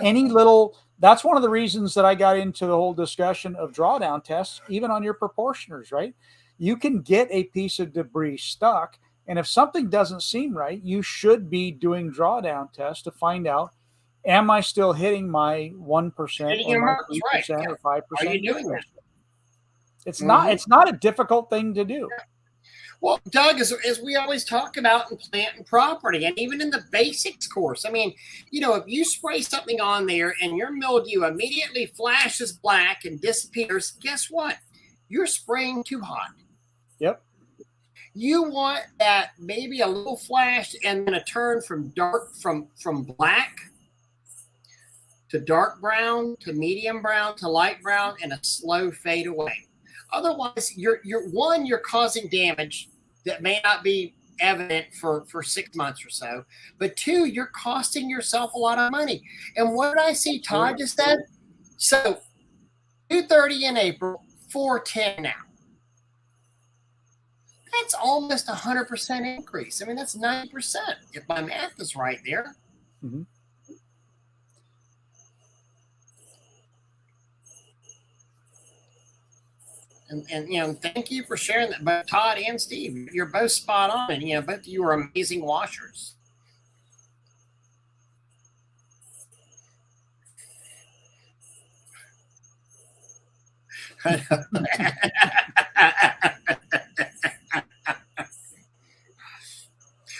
that's one of the reasons that I got into the whole discussion of drawdown tests, even on your proportioners, right? You can get a piece of debris stuck, and if something doesn't seem right, you should be doing drawdown tests to find out, am I still hitting my 1% or my 3% or 5%? Are you doing that? It's not a difficult thing to do. Well, Doug, as we always talk about in plant and property, and even in the basics course, I mean, if you spray something on there and your mildew immediately flashes black and disappears, guess what? You're spraying too hot. Yep. You want that maybe a little flash and then a turn from black to dark brown to medium brown to light brown and a slow fade away. Otherwise, you're causing damage that may not be evident for 6 months or so. But two, you're costing yourself a lot of money. And what did I see Todd just said? So 230 in April, 410 now. That's almost 100% increase. I mean, that's 90%, if my math is right there. Mm-hmm. And you know, thank you for sharing that. Both Todd and Steve, you're both spot on, and you know, both of you are amazing washers.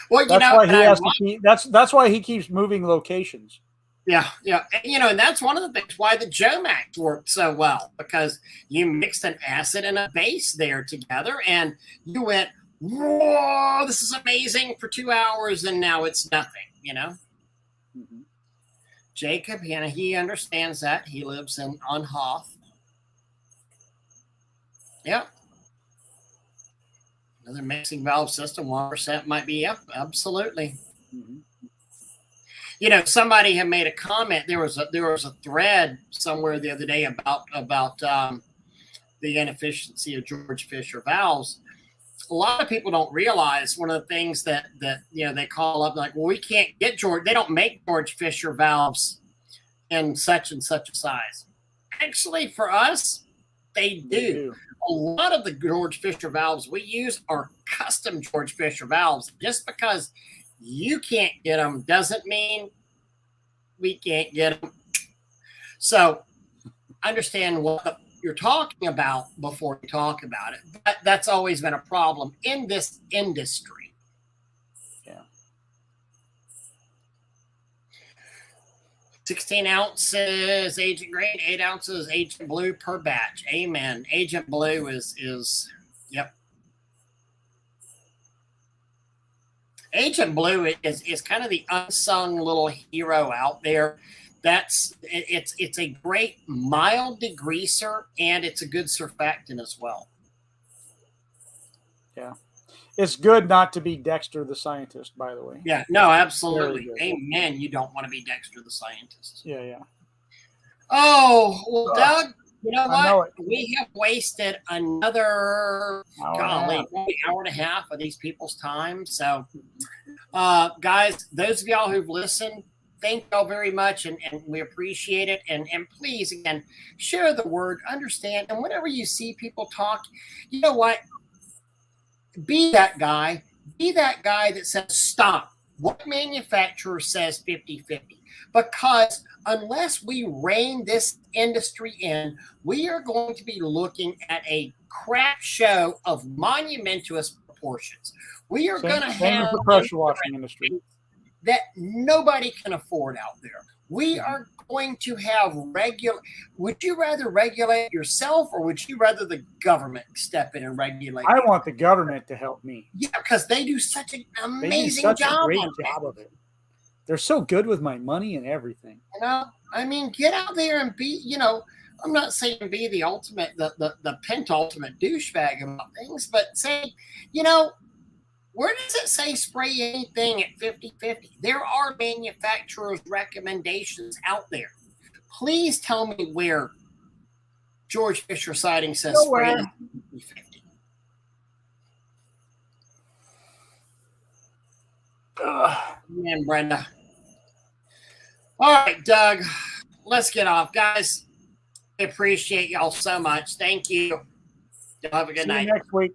Well, you know, why he has to keep, that's why he keeps moving locations. Yeah, yeah. And, you know, and that's one of the things why the Jomax worked so well, because you mixed an acid and a base there together, and you went, whoa, this is amazing for 2 hours, and now it's nothing, you know? Mm-hmm. Jacob, you know, he understands that. He lives on Hoth. Yep. Another mixing valve system, 1% might be, yep, absolutely. Mm-hmm. You know, somebody had made a comment. There was a thread somewhere the other day about the inefficiency of George Fisher valves. A lot of people don't realize one of the things that you know, they call up like, well, we can't get George. They don't make George Fisher valves in such and such a size. Actually, for us, they do. A lot of the George Fisher valves we use are custom George Fisher valves. Just because you can't get them doesn't mean we can't get them. So understand what you're talking about before you talk about it. But that's always been a problem in this industry. Yeah. 16 ounces Agent Green, 8 ounces Agent Blue per batch. Amen. Agent Blue is yep. Agent Blue is kind of the unsung little hero out there. It's a great mild degreaser, and it's a good surfactant as well. Yeah. It's good not to be Dexter the scientist, by the way. Yeah, no, absolutely. Amen. You don't want to be Dexter the scientist. Yeah, yeah. Oh, well, Doug, you know what? We have wasted another hour and a half of these people's time. So, guys, those of y'all who've listened, thank y'all very much, and we appreciate it. And please, again, share the word, understand. And whenever you see people talk, you know what? Be that guy. Be that guy that says, stop. What manufacturer says 50-50? Because unless we rein this industry in, we are going to be looking at a crap show of monumentous proportions. We are going to have the pressure washing industry that nobody can afford out there. We are going to have would you rather regulate yourself, or would you rather the government step in and regulate? I want the government to help me. Yeah, because they do such an amazing job. A great job of it. They're so good with my money and everything. You know, I mean, get out there and be, you know, I'm not saying be the ultimate, the pentultimate douchebag about things, but say, you know, where does it say spray anything at 50-50? There are manufacturers' recommendations out there. Please tell me where George Fisher Siding says spray 50-50. Man, Brenda. All right, Doug, let's get off. Guys, I appreciate y'all so much. Thank you. Y'all have a good night. See you next week.